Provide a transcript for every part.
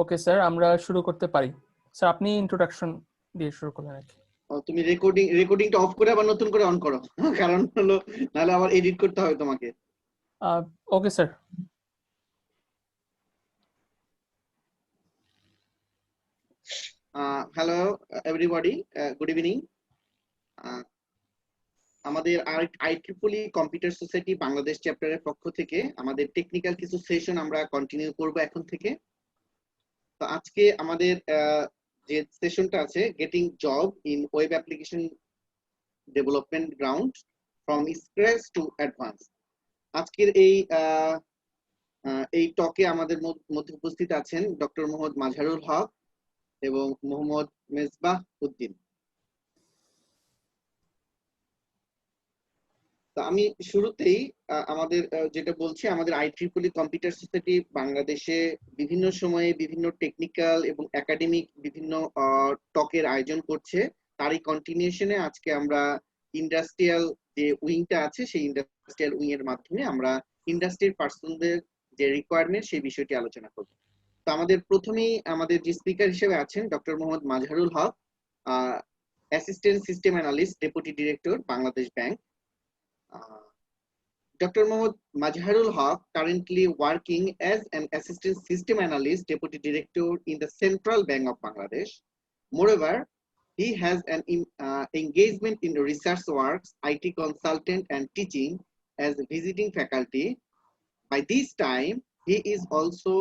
Okay sir, আমরা শুরু করতে পারি। স্যার আপনি ইন্ট্রোডাকশন দিয়ে শুরু করলেন নাকি? তুমি রেকর্ডিংটা অফ করে আবার নতুন করে অন করো, কারণ হলো নাহলে আবার এডিট করতে হবে তোমাকে। Okay sir. Hello everybody, good evening. আমাদের IEEE কম্পিউটার সোসাইটি বাংলাদেশ চ্যাপ্টারের পক্ষ থেকে আমাদের টেকনিক্যাল কিছু সেশন আমরা কন্টিনিউ করব এখন থেকে। তো আজকে আমাদের যে সেশনটা আছে, getting job in web application development ground from scratch to advance. আজকের এই টকে আমাদের মধ্যে উপস্থিত আছেন ডক্টর মোহাম্মদ মাজহারুল হক এবং মোহাম্মদ মেজবাহ উদ্দিন। তো আমি শুরুতেই আমাদের যেটা বলছি, আমাদের IEEE কম্পিউটার সোসাইটি বাংলাদেশে বিভিন্ন সময়ে বিভিন্ন টেকনিক্যাল এবং একাডেমিক বিভিন্ন টকের আয়োজন করছে। তারই কন্টিনিউশনে আজকে আমরা ইন্ডাস্ট্রিয়াল যে উইংটা আছে, সেই ইন্ডাস্ট্রিয়াল উইং এর মাধ্যমে আমরা ইন্ডাস্ট্রির পার্সনদের যে রিকোয়ারমেন্ট সেই বিষয়টি আলোচনা করব। তো আমাদের প্রথমেই আমাদের যে স্পিকার হিসেবে আছেন doctor Mohammad Majharul Haque, assistant system analyst, deputy director, Bangladesh bank. Dr. Mohammad Majharul Haq currently working as an assistant system analyst, deputy director in the Central Bank of Bangladesh. Moreover, he has an engagement in research works, IT consultant, and teaching as a visiting faculty. By this time, he is also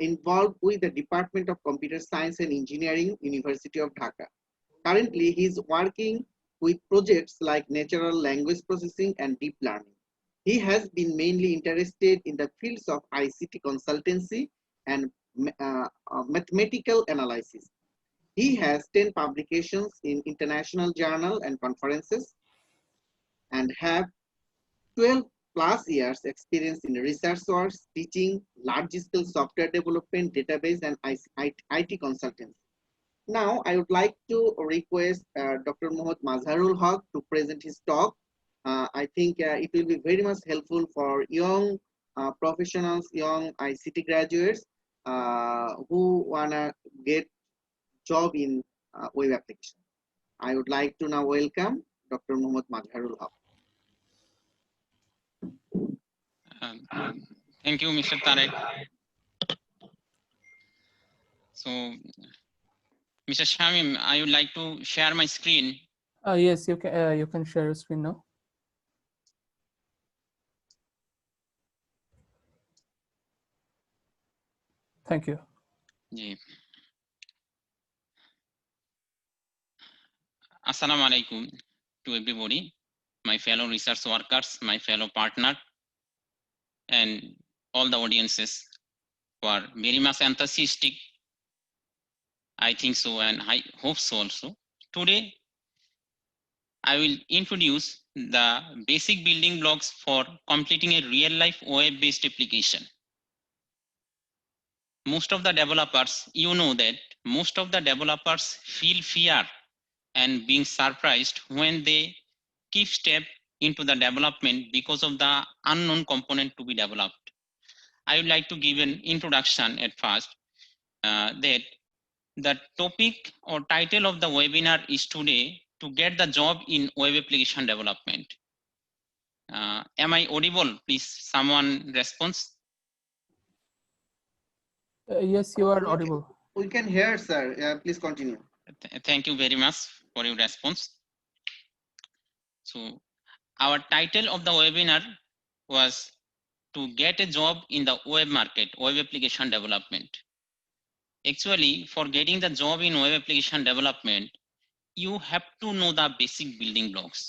involved with the Department of Computer Science and Engineering, University of Dhaka. Currently, he is working with projects like natural language processing and deep learning. He has been mainly interested in the fields of ICT consultancy and mathematical analysis. He has 10 publications in international journal and conferences and have 12 plus years experience in research works, teaching, large-scale software development, database, and IT consultancy. Now, I would like to request Dr. Mohammad Mazharul Haq to present his talk. I think it will be very much helpful for young professionals, young ICT graduates who wanna get job in web application. I would like to now welcome Dr. Mohammad Mazharul Haq. Thank you, Mr. Tarek. So, Mr. Shamim, I would like to share my screen. Yes, you can share your screen now. Thank you. Yeah. Assalamu alaikum to everybody, my fellow research workers, my fellow partner, and all the audiences who are very much enthusiastic. I think so, and I hope so also. Today, I will introduce the basic building blocks for completing a real-life web-based application. Most of the developers, you know that most of the developers feel fear and being surprised when they keep step into the development because of the unknown component to be developed. I would like to give an introduction at first that the topic or title of the webinar is today to get the job in web application development. Am I audible? Please, someone response. Yes, you are audible. We can hear, sir. Please continue. Thank you very much for your response. So our title of the webinar was to get a job in the web market, web application development. Actually, for getting the job in web application development, you have to know the basic building blocks.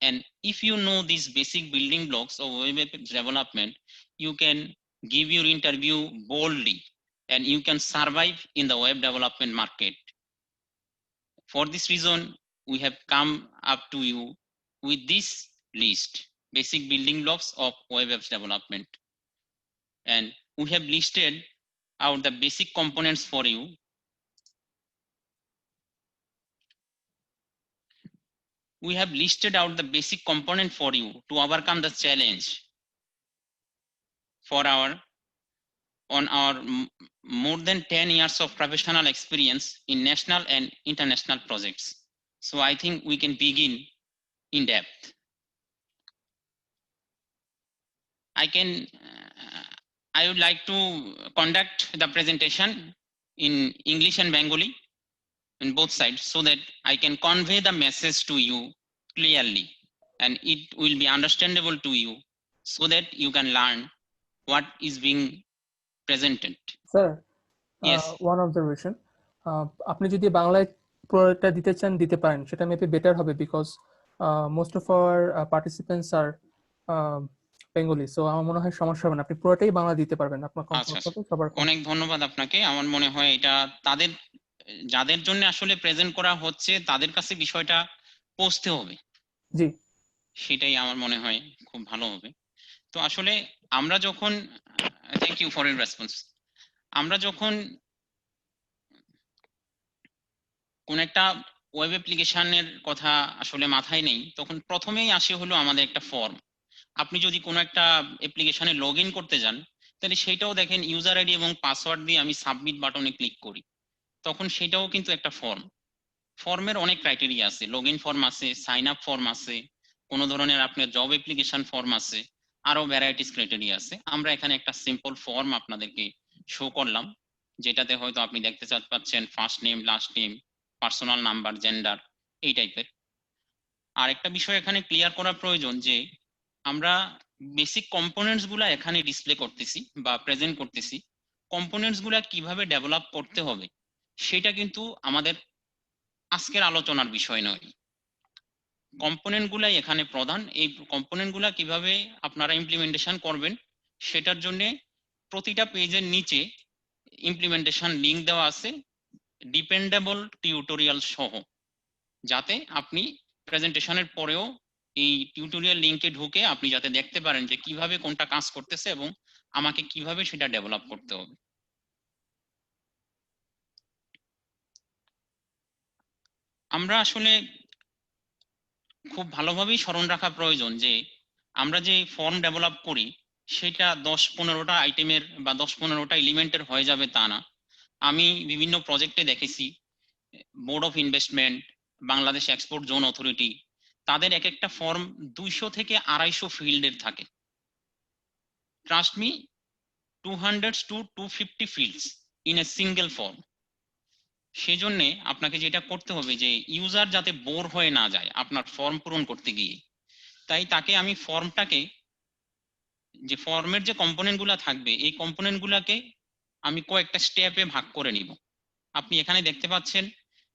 And if you know these basic building blocks of web development, you can give your interview boldly and you can survive in the web development market. For this reason, we have come up to you with this list, basic building blocks of web apps development. And we have listed out the basic components for you. We have listed out the basic component for you to overcome the challenge for our on our more than 10 years of professional experience in national and international projects. So I think we can begin in depth. I would like to conduct the presentation in English and Bengali in both sides so that I can convey the message to you clearly and it will be understandable to you so that you can learn what is being presented. Sir Yes. One observation, আপনি যদি বাংলায় পুরোটা দিতে চান দিতে পারেন, সেটা maybe better হবে, because most of our participants are Bengali, so আমার মনে হয় সমস্যা হবে না, আপনি পুরোটাই বাংলা দিতে পারবেন, আপনার আচ্ছা, কমফোর্ট হবে, সবার অনেক ধন্যবাদ আপনাকে। আমার মনে হয় এটা তাদের যাদের জন্য আসলে প্রেজেন্ট করা হচ্ছে তাদের কাছে বিষয়টা পৌঁছতে হবে, জি সেটাই আমার মনে হয় খুব ভালো হবে। তো আসলে আমরা যখন, thank you for your response, আমরা যখন কোন একটা ওয়েব অ্যাপ্লিকেশনের কথা আসলে মাথায় নেই, তখন প্রথমেই আসে হলো আমাদের একটা ফর্ম। আপনি যদি কোনো একটা অ্যাপ্লিকেশনে লগ ইন করতে যান, তাহলে সেটাও দেখেন ইউজার আইডি এবং পাসওয়ার্ড দিয়ে আমি সাবমিট বাটনে ক্লিক করি, তখন সেটাও কিন্তু একটা ফর্ম। ফর্মের অনেক ক্রাইটেরিয়া আছে, লগ ইন ফর্ম আছে, সাইন আপ ফর্ম আছে, কোনো ধরনের আপনার জব অ্যাপ্লিকেশন ফর্ম আছে, আরো ভ্যারাইটিস ক্রাইটেরিয়া আছে। আমরা এখানে একটা সিম্পল ফর্ম আপনাদেরকে শো করলাম, যেটাতে হয়তো আপনি দেখতে পাচ্ছেন first name, last name, personal number, gender, এই টাইপের। আর একটা বিষয় এখানে ক্লিয়ার করা প্রয়োজন যে আমরা বেসিক কম্পোনেন্টস গুলা এখানে ডিসপ্লে করতেছি বা প্রেজেন্ট করতেছি, কম্পোনেন্টস গুলা কিভাবে ডেভেলপ করতে হবে সেটা কিন্তু আমাদের আজকের আলোচনার বিষয় নয়। কম্পোনেন্ট গুলাই এখানে প্রধান। এই কম্পোনেন্ট গুলা কিভাবে আপনারা ইমপ্লিমেন্টেশন করবেন সেটার জন্য প্রতিটা পেজের নিচে ইমপ্লিমেন্টেশন লিংক দেওয়া আছে, ডিপেন্ডেবল টিউটোরিয়াল সহ, যাতে আপনি প্রেজেন্টেশনের পরেও এই টিউটোরিয়াল লিংকে ঢুকে আপনি যাতে দেখতে পারেন যে কিভাবে কোনটা কাজ করতেছে এবং আমাকে কিভাবে সেটা ডেভেলপ করতে হবে। আমরা আসলে খুব ভালোভাবেই স্মরণ রাখা প্রয়োজন যে আমরা যে ফর্ম ডেভেলপ করি সেটা 10-15টা আইটেমের বা 10-15টা এলিমেন্টের হয়ে যাবে তা না। আমি বিভিন্ন প্রজেক্টে দেখেছি, board of investment, Bangladesh export zone authority, তাদের এক একটা ফর্ম 200 থেকে 250 ফিল্ডের থাকে। Trust me, 200 to 250 fields in a single form. সেই জন্য আপনাকে যেটা করতে হবে যে ইউজার যাতে বোর হয়ে না যায় আপনার ফর্ম পূরণ করতে গিয়ে, তাই তাকে আমি ফর্মটাকে, যে ফর্মের যে কম্পোনেন্ট গুলা থাকবে এই কম্পোনেন্ট গুলাকে আমি কয়েকটা স্টেপে ভাগ করে নিব। আপনি এখানে দেখতে পাচ্ছেন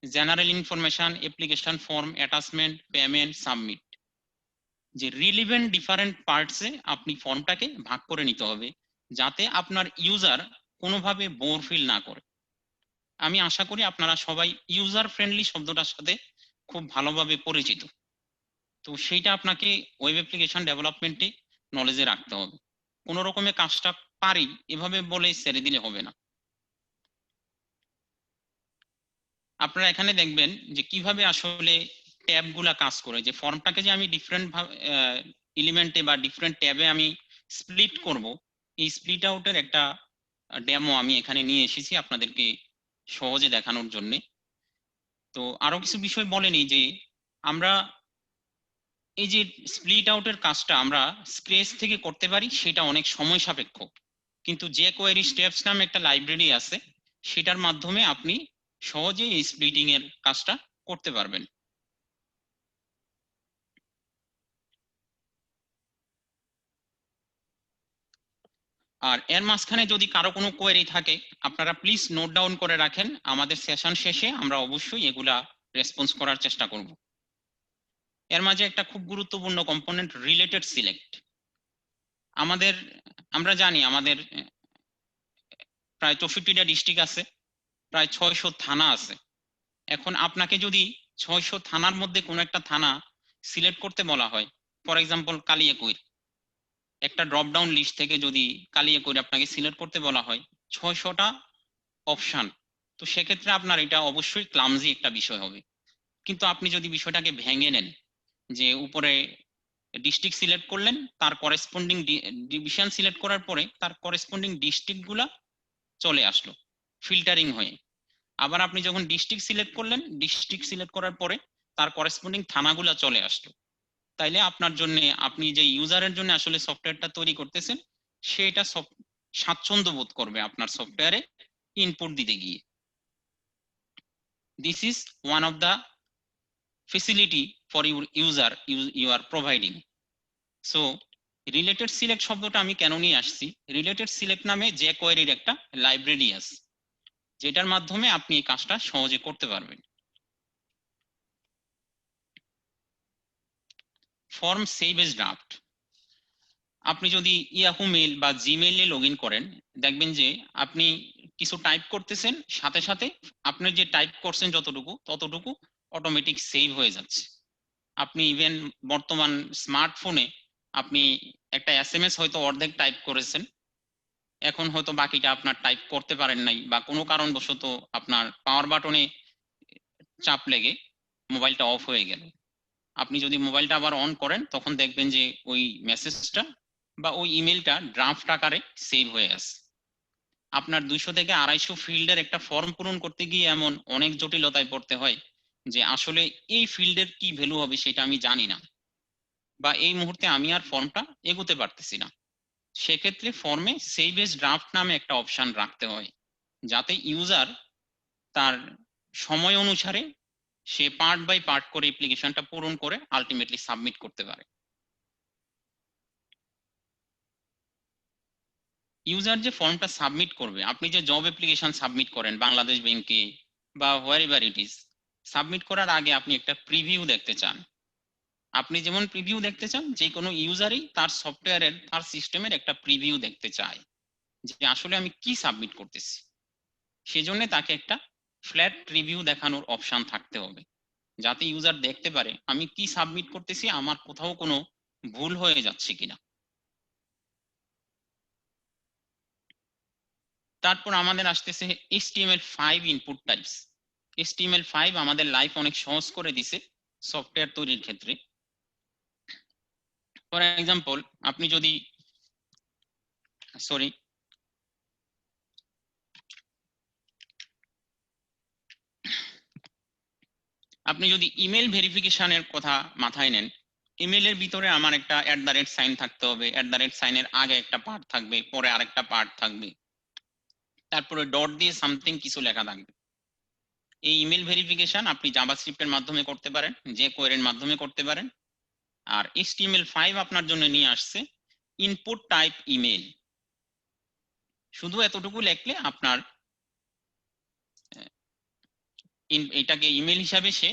general information, application form, attachment, payment, submit, যে রিলিভেন্ট ডিফারেন্ট পার্টসে আপনি ফর্মটাকে ভাগ করে নিতে হবে যাতে আপনার ইউজার কোনোভাবে বোর ফিল না করে। আমি আশা করি আপনারা সবাই ইউজার ফ্রেন্ডলি শব্দটার সাথে খুব ভালোভাবে পরিচিত, তো সেইটা আপনাকে ওয়েব অ্যাপ্লিকেশন ডেভেলপমেন্টে নলেজে রাখতে হবে। কোনো রকমের কাজটা পারি এভাবে বলে ছেড়ে দিলে হবে না। আপনারা এখানে দেখবেন যে কিভাবে আসলে ট্যাব গুলা কাজ করে, যে ফর্মটাকে যে আমি ডিফারেন্ট এলিমেন্টে বা ডিফারেন্ট ট্যাবে আমি স্প্লিট করব, এই স্প্লিট আউটের একটা ডেমো আমি এখানে নিয়ে এসেছি আপনাদেরকে সহজে দেখানোর জন্য। তো আরো কিছু বিষয় বলেনি যে আমরা এই যে স্প্লিট আউটের কাজটা আমরা স্ক্রেচ থেকে করতে পারি, সেটা অনেক সময় সাপেক্ষ, কিন্তু যে কোয়েরি স্টেপস নামে একটা লাইব্রেরি আছে সেটার মাধ্যমে আপনি সহজেই এই স্প্লিটিং এর কাজটা করতে পারবেন। আর এর মাঝখানে যদি কারো কোনো কোয়েরি থাকে আপনারা প্লিজ নোট ডাউন করে রাখেন, আমাদের সেশন শেষে আমরা অবশ্যই এগুলা রেসপন্স করার চেষ্টা করব। এর মাঝে একটা খুব গুরুত্বপূর্ণ কম্পোনেন্ট রিলেটেড সিলেক্ট। আমরা জানি আমাদের প্রায় 64টা ডিস্ট্রিক্ট আছে, প্রায় 600 থানা আছে। এখন আপনাকে যদি 600 থানার মধ্যে কোনো একটা থানা সিলেক্ট করতে বলা হয়, ফর এক্সাম্পল কালিয়াকৈর, একটা ড্রপ ডাউন লিস্ট থেকে যদি কালিয়াকৈর আপনাকে সিলেক্ট করতে বলা হয় 600টা অপশন, তো সেক্ষেত্রে আপনার এটা অবশ্যই ক্লামজি একটা বিষয় হবে। কিন্তু আপনি যদি বিষয়টাকে ভেঙে নেন, যে উপরে ডিস্ট্রিক্ট সিলেক্ট করলেন, তার করেসপন্ডিং ডিভিশন সিলেক্ট করার পরে তার করেসপন্ডিং ডিস্ট্রিক্ট গুলা চলে আসলো ফিল্টারিং হয়ে। আবার আপনি যখন ডিস্ট্রিক্ট সিলেক্ট করলেন, ডিস্ট্রিক্ট সিলেক্ট করার পরে তার করেসপন্ডিং থানাগুলো চলে আসলো। তাইলে আপনার জন্য, আপনি যে ইউজারের জন্য আসলে সফটওয়্যারটা তৈরি করতেছেন, সেটা স্বাচ্ছন্দ্য বোধ করবে আপনার সফটওয়্যারে ইনপুট দিতে গিয়ে। This is one of the facility for your user you are providing. So related select শব্দটা আমি কেন নিয়ে আসছি, রিলেটেড সিলেক্ট নামে যে কোয়েরির একটা লাইব্রেরি আছে, যেটার মাধ্যমে আপনি এই কাজটা সহজে করতে পারবেন। ফর্ম সেভ এজ ড্রাফট, আপনি যদি ইয়াহু মেইল বা জিমেইলে লগ ইন করেন, দেখবেন যে আপনি কিছু টাইপ করতেছেন, সাথে সাথে আপনি যে টাইপ করছেন ততটুকু অটোমেটিক সেভ হয়ে যাচ্ছে। আপনি ইভেন বর্তমান স্মার্টফোনে আপনি একটা এসএমএস হয়তো অর্ধেক টাইপ করেছেন, এখন হয়তো বাকিটা আপনার টাইপ করতে পারেন নাই, বা কোনো কারণবশত আপনার পাওয়ার বাটনে চাপ লেগে মোবাইলটা অফ হয়ে গেল। আপনি যদি মোবাইলটা আবার অন করেন, তখন দেখবেন যে ওই মেসেজটা বা ওই ইমেলটা ড্রাফট আকারে সেভ হয়ে আছে। আপনার 200 থেকে 250 ফিল্ডের একটা ফর্ম পূরণ করতে গিয়ে এমন অনেক জটিলতায় পড়তে হয় যে আসলে এই ফিল্ডের কি ভ্যালু হবে সেটা আমি জানি না, বা এই মুহূর্তে আমি আর ফর্মটা এগোতে পারতেছি না। সেক্ষেত্রে ফর্মে সেভ এজ ড্রাফট নামে একটা অপশন রাখতে হয়, যাতে ইউজার তার সময় অনুসারে সে পার্ট বাই পার্ট করে অ্যাপ্লিকেশনটা পূরণ করে আলটিমেটলি সাবমিট করতে পারে। ইউজার যে ফর্মটা সাবমিট করবে, আপনি যে জব অ্যাপ্লিকেশন সাবমিট করেন বাংলাদেশ ব্যাংকে বা হোয়ার এভার ইট ইজ, সাবমিট করার আগে আপনি একটা প্রিভিউ দেখতে চান। আপনি যেমন প্রিভিউ দেখতে চান, যে কোনো ইউজারই তার সফটওয়্যারের, তার সিস্টেমের একটা প্রিভিউ দেখতে চায় যে আসলে আমি কি সাবমিট করতেছি। সেজন্য তাকে একটা ফ্ল্যাট প্রিভিউ দেখানোর অপশন থাকতে হবে, যাতে ইউজার দেখতে পারে আমি কি সাবমিট করতেছি, আমার কোথাও কোনো ভুল হয়ে যাচ্ছে কিনা। তারপর আমাদের আসতেছে HTML5 ইনপুট টাইপস। HTML5 আমাদের লাইফ অনেক সহজ করে দিছে সফটওয়্যার তৈরির ক্ষেত্রে। ফর এক্সাম্পল, আপনি যদি সরি আপনি যদি ইমেল ভেরিফিকেশনের কথা মাথায় নেন, ইমেলের ভিতরে আমার একটা @সাইন থাকতে হবে, সাইনের আগে একটা পার্ট থাকবে, পরে আরেকটা পার্ট থাকবে, তারপরে ডট দিয়ে সামথিং কিছু লেখা থাকবে। এই ইমেল ভেরিফিকেশন আপনি জাভাস্ক্রিপ্টের মাধ্যমে করতে পারেন, যে কোয়েরির মাধ্যমে করতে পারেন। আর HTML5 আপনার জন্য নিয়ে আসছে ইনপুট টাইপ ইমেল। শুধু এতটুকু লিখলে আপনার এটাকে ইমেল হিসাবে সে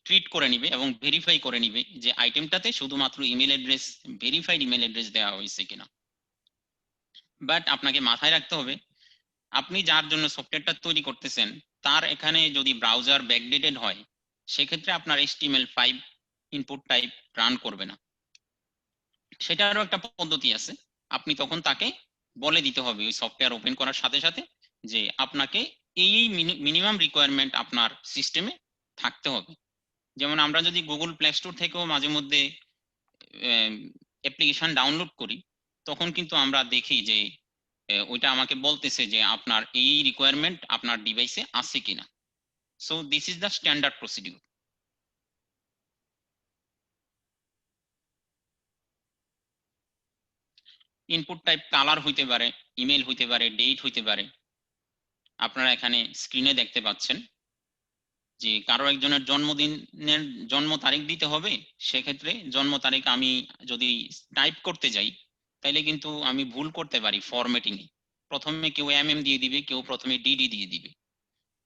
ট্রিট করে নিবে এবং ভেরিফাই করে নিবে যে আইটেমটাতে শুধুমাত্র email address, verified email address দেওয়া হয়েছে কিনা। বাট আপনাকে মাথায় রাখতে হবে, আপনি যার জন্য সফটওয়্যারটা তৈরি করতেছেন তার এখানে যদি ব্রাউজার ব্যাকডেটেড হয়, সেক্ষেত্রে আপনার HTML5 ইনপুট টাইপ রান করবে না। সেটারও একটা পদ্ধতি আছে, আপনি তখন তাকে বলে দিতে হবে ওই সফটওয়্যার ওপেন করার সাথে সাথে যে আপনাকে এই মিনিমাম রিকোয়ারমেন্ট আপনার সিস্টেমে থাকতে হবে। যেমন আমরা যদি গুগল প্লে স্টোর থেকেও মাঝে মধ্যে অ্যাপ্লিকেশন ডাউনলোড করি, তখন কিন্তু আমরা দেখি যে ওইটা আমাকে বলতেছে যে আপনার এই রিকোয়ারমেন্ট আপনার ডিভাইসে আছে কিনা। So this is the standard procedure. Input type colour হইতে পারে, ইমেল হইতে পারে, ডেট হইতে পারে। আপনারা এখানে স্ক্রিনে দেখতে পাচ্ছেন যে কারো একজনের জন্মদিনের জন্ম তারিখ দিতে হবে, সেক্ষেত্রে জন্ম তারিখ আমি যদি টাইপ করতে যাই, তাইলে কিন্তু আমি ভুল করতে পারি ফরম্যাটিং এ। প্রথমে কেউ দিয়ে দিবে, কেউ প্রথমে ডিডি দিয়ে দিবে।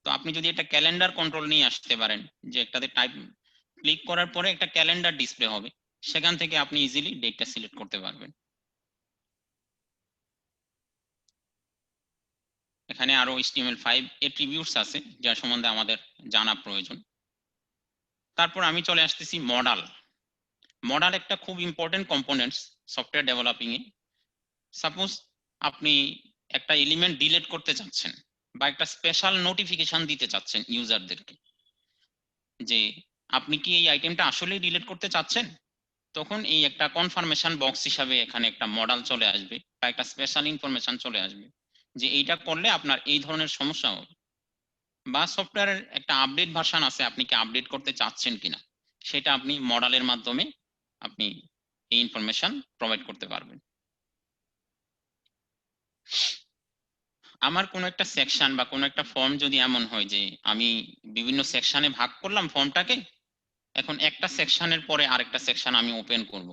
তো আপনি যদি একটা ক্যালেন্ডার কন্ট্রোল নিয়ে আসতে পারেন, যে একটাতে টাইপ ক্লিক করার পরে একটা ক্যালেন্ডার ডিসপ্লে হবে, সেখান থেকে আপনি ইজিলি ডেটটা সিলেক্ট করতে পারবেন। এখানে আরো HTML5 এট্রিবিউটস আছে যার সম্বন্ধে আমাদের জানা প্রয়োজন। তারপর আমি চলে আসতেছি মডাল। মডাল একটা খুব ইম্পর্টেন্ট কম্পোনেন্টস সফটওয়্যার ডেভেলপিং এ। সাপোজ আপনি একটা এলিমেন্ট ডিলিট করতে চাচ্ছেন, বা একটা স্পেশাল নোটিফিকেশন দিতে চাচ্ছেন ইউজারদেরকে যে আপনি কি এই আইটেমটা আসলেই ডিলিট করতে চাচ্ছেন, তখন এই একটা কনফার্মেশন বক্স হিসাবে এখানে একটা মডেল চলে আসবে বা একটা স্পেশাল ইনফরমেশন চলে আসবে, যে এইটা করলে আপনার এই ধরনের সমস্যা হবে, বা সফটওয়্যারের একটা আপডেট ভার্সন আছে, আপনি কি আপডেট করতে চাচ্ছেন কিনা, সেটা আপনি মডেলের মাধ্যমে আপনি এই ইনফরমেশন প্রোভাইড করতে পারবেন। আমার কোনো একটা সেকশন বা কোনো একটা ফর্ম যদি এমন হয় যে আমি বিভিন্ন সেকশনে ভাগ করলাম ফর্মটাকে, এখন একটা সেকশনের পরে আরেকটা সেকশন আমি ওপেন করব,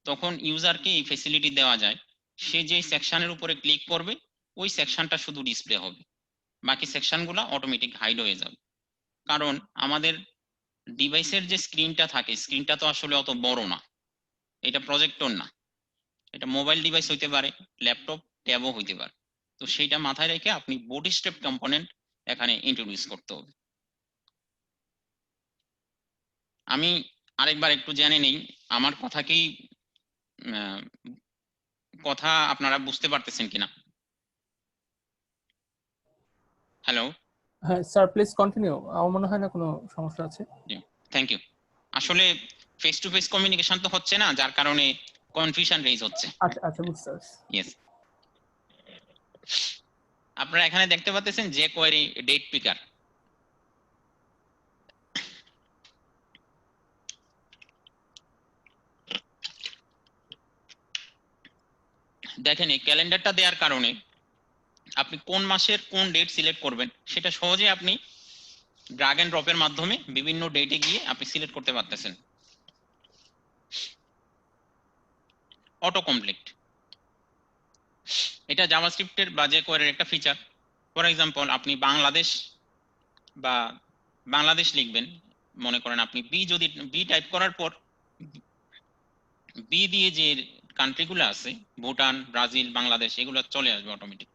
তখন ইউজারকে এই ফেসিলিটি দেওয়া যায়, সে যেই সেকশনের উপরে ক্লিক করবে ওই সেকশনটা শুধু ডিসপ্লে হবে, বাকি সেকশনগুলো অটোমেটিক হাইড হয়ে যাবে। কারণ আমাদের ডিভাইসের যে স্ক্রিনটা থাকে, স্ক্রিনটা তো আসলে অত বড় না, এটা প্রজেক্টর না, এটা মোবাইল ডিভাইস হইতে পারে, ল্যাপটপ, ট্যাবও হইতে পারে। তো সেইটা মাথায় রেখে আপনি বুট স্ট্র্যাপ কম্পোনেন্ট এখানে ইন্ট্রোডিউস করতে হবে। আমি আরেকবার একটু জেনে নেই আমার কথা কি কথা আপনারা বুঝতে পারতেছেন কিনা। হ্যালো, হ্যাঁ স্যার, প্লিজ কন্টিনিউ। আমার মনে হয় না কোনো সমস্যা আছে। Thank you. আসলে ফেস টু ফেস কমিউনিকেশন তো হচ্ছে না, যার কারণে কনফিউশন রেজ হচ্ছে। আচ্ছা আচ্ছা, বুঝতে পারছি। ইয়েস, আপনারা এখানে দেখতে পাচ্ছেন যে কোয়েরি ডেট পিকার। দেখেন এই ক্যালেন্ডারটা দেওয়ার কারণে আপনি কোন মাসের কোন ডেট সিলেক্ট করবেন সেটা সহজে আপনি ড্রাগ এন্ড ড্রপের মাধ্যমে বিভিন্ন ডেটে গিয়ে আপনি সিলেক্ট করতে পারতেছেন। অটো কমপ্লিট, এটা জাভাস্ক্রিপ্টের বা যে কোয়েরির একটা ফিচার। ফর এক্সাম্পল আপনি বাংলাদেশ বা বাংলাদেশ লিখবেন, মনে করেন আপনি যদি বি টাইপ করার পর বি দিয়ে যে কান্ট্রিগুলো আছে, ভুটান, ব্রাজিল, বাংলাদেশ, এগুলো চলে আসবে অটোমেটিক,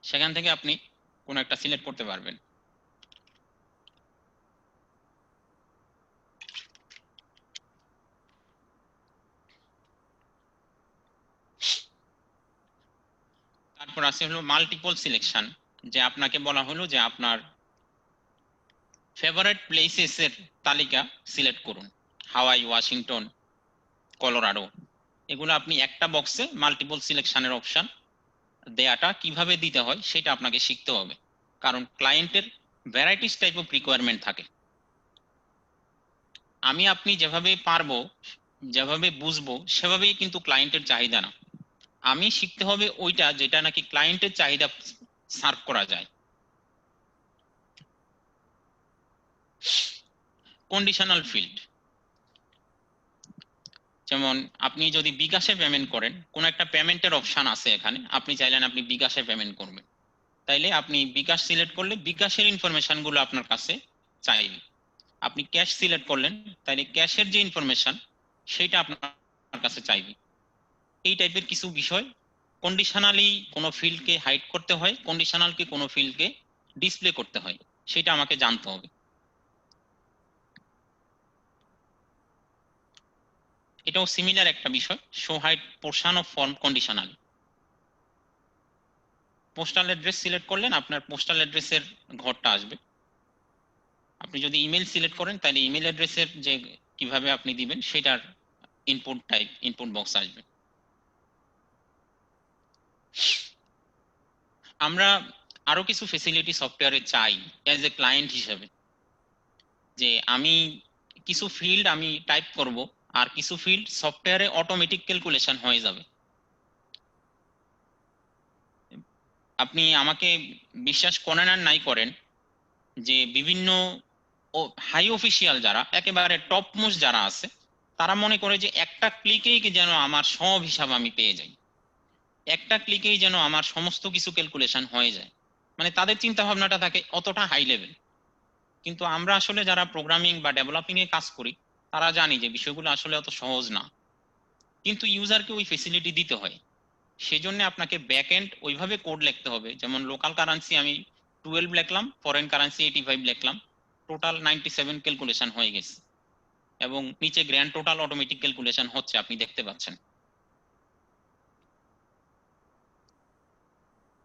সেখান থেকে আপনি কোন একটা সিলেক্ট করতে পারবেন। তারপর আছে হলো মাল্টিপল সিলেকশন, যে আপনাকে বলা হলো যে আপনার ফেভারিট প্লেসেস এর তালিকা সিলেক্ট করুন, হাওয়াই, ওয়াশিংটন, কলোরাডো, এগুলো আপনি একটা বক্সে মাল্টিপল সিলেকশনের অপশন দেয়াটা কিভাবে দিতে হয় সেটা আপনাকে শিখতে হবে, কারণ ক্লায়েন্টের ভ্যারাইটিস টাইপ অফ রিকোয়ারমেন্ট থাকে। আমি আপনি যেভাবে পারবো, যেভাবে বুঝবো সেভাবেই কিন্তু ক্লায়েন্টের চাহিদা না, আমি শিখতে হবে ওইটা যেটা নাকি ক্লায়েন্টের চাহিদা সার্ভ করা যায়। কন্ডিশনাল ফিল্ড, যেমন আপনি যদি বিকাশে পেমেন্ট করেন, কোন একটা পেমেন্টের অপশন আছে এখানে, আপনি চাইলেন আপনি বিকাশে পেমেন্ট করবেন, তাইলে আপনি বিকাশ সিলেক্ট করলে বিকাশের ইনফরমেশন গুলো আপনার কাছে চাইবে। আপনি ক্যাশ সিলেক্ট করলেন, তাইলে ক্যাশের যে ইনফরমেশন সেটা আপনার কাছে চাইবে। এই টাইপের কিছু বিষয় কন্ডিশনালি কোনো ফিল্ডকে হাইড করতে হয়, কন্ডিশনালকে কোনো ফিল্ডকে ডিসপ্লে করতে হয়, সেটা আমাকে জানতে হবে। এটাও সিমিলার একটা বিষয়, show hide portion of form conditional. Postal address select করলেন, আপনার পোস্টাল অ্যাড্রেসের ঘরটা আসবে। আপনি যদি ইমেল সিলেক্ট করেন তাহলে ইমেল অ্যাড্রেসের যে কিভাবে আপনি দিবেন সেটার ইনপুট টাইপ, ইনপুট বক্স আসবে। আমরা আরো কিছু ফেসিলিটি সফটওয়্যারে চাই অ্যাজ এ ক্লায়েন্ট হিসেবে, যে আমি কিছু ফিল্ড আমি টাইপ করব আর কিছু ফিল্ড সফটওয়্যারে অটোমেটিক ক্যালকুলেশন হয়ে যাবে। আপনি আমাকে বিশ্বাস করেন আর নাই করেন, যে বিভিন্ন হাই অফিসিয়াল যারা একেবারে টপ মোস্ট যারা আছে, তারা মনে করে যে একটা ক্লিকেই যেন আমার সব হিসাব আমি পেয়ে যাই, একটা ক্লিকেই যেন আমার সমস্ত কিছু ক্যালকুলেশন হয়ে যায়, মানে তাদের চিন্তা ভাবনাটা থাকে অতটা হাই লেভেল। কিন্তু আমরা আসলে যারা প্রোগ্রামিং বা ডেভেলপিং এ কাজ করি তারা জানি যে বিষয়গুলো আসলে অত সহজ না, কিন্তু ইউজারকে ওই ফেসিলিটি দিতে হয়। সেজন্য আপনাকে ব্যাক এন্ড ওইভাবে কোড লিখতে হবে, যেমন লোকাল কারেন্সি আমি 12 লিখলাম, ফরেন কারেন্সি 85 লিখলাম, টোটাল 97 ক্যালকুলেশন হয়ে গেছে, এবং নিচে গ্র্যান্ড টোটাল অটোমেটিক ক্যালকুলেশন হচ্ছে, আপনি দেখতে পাচ্ছেন।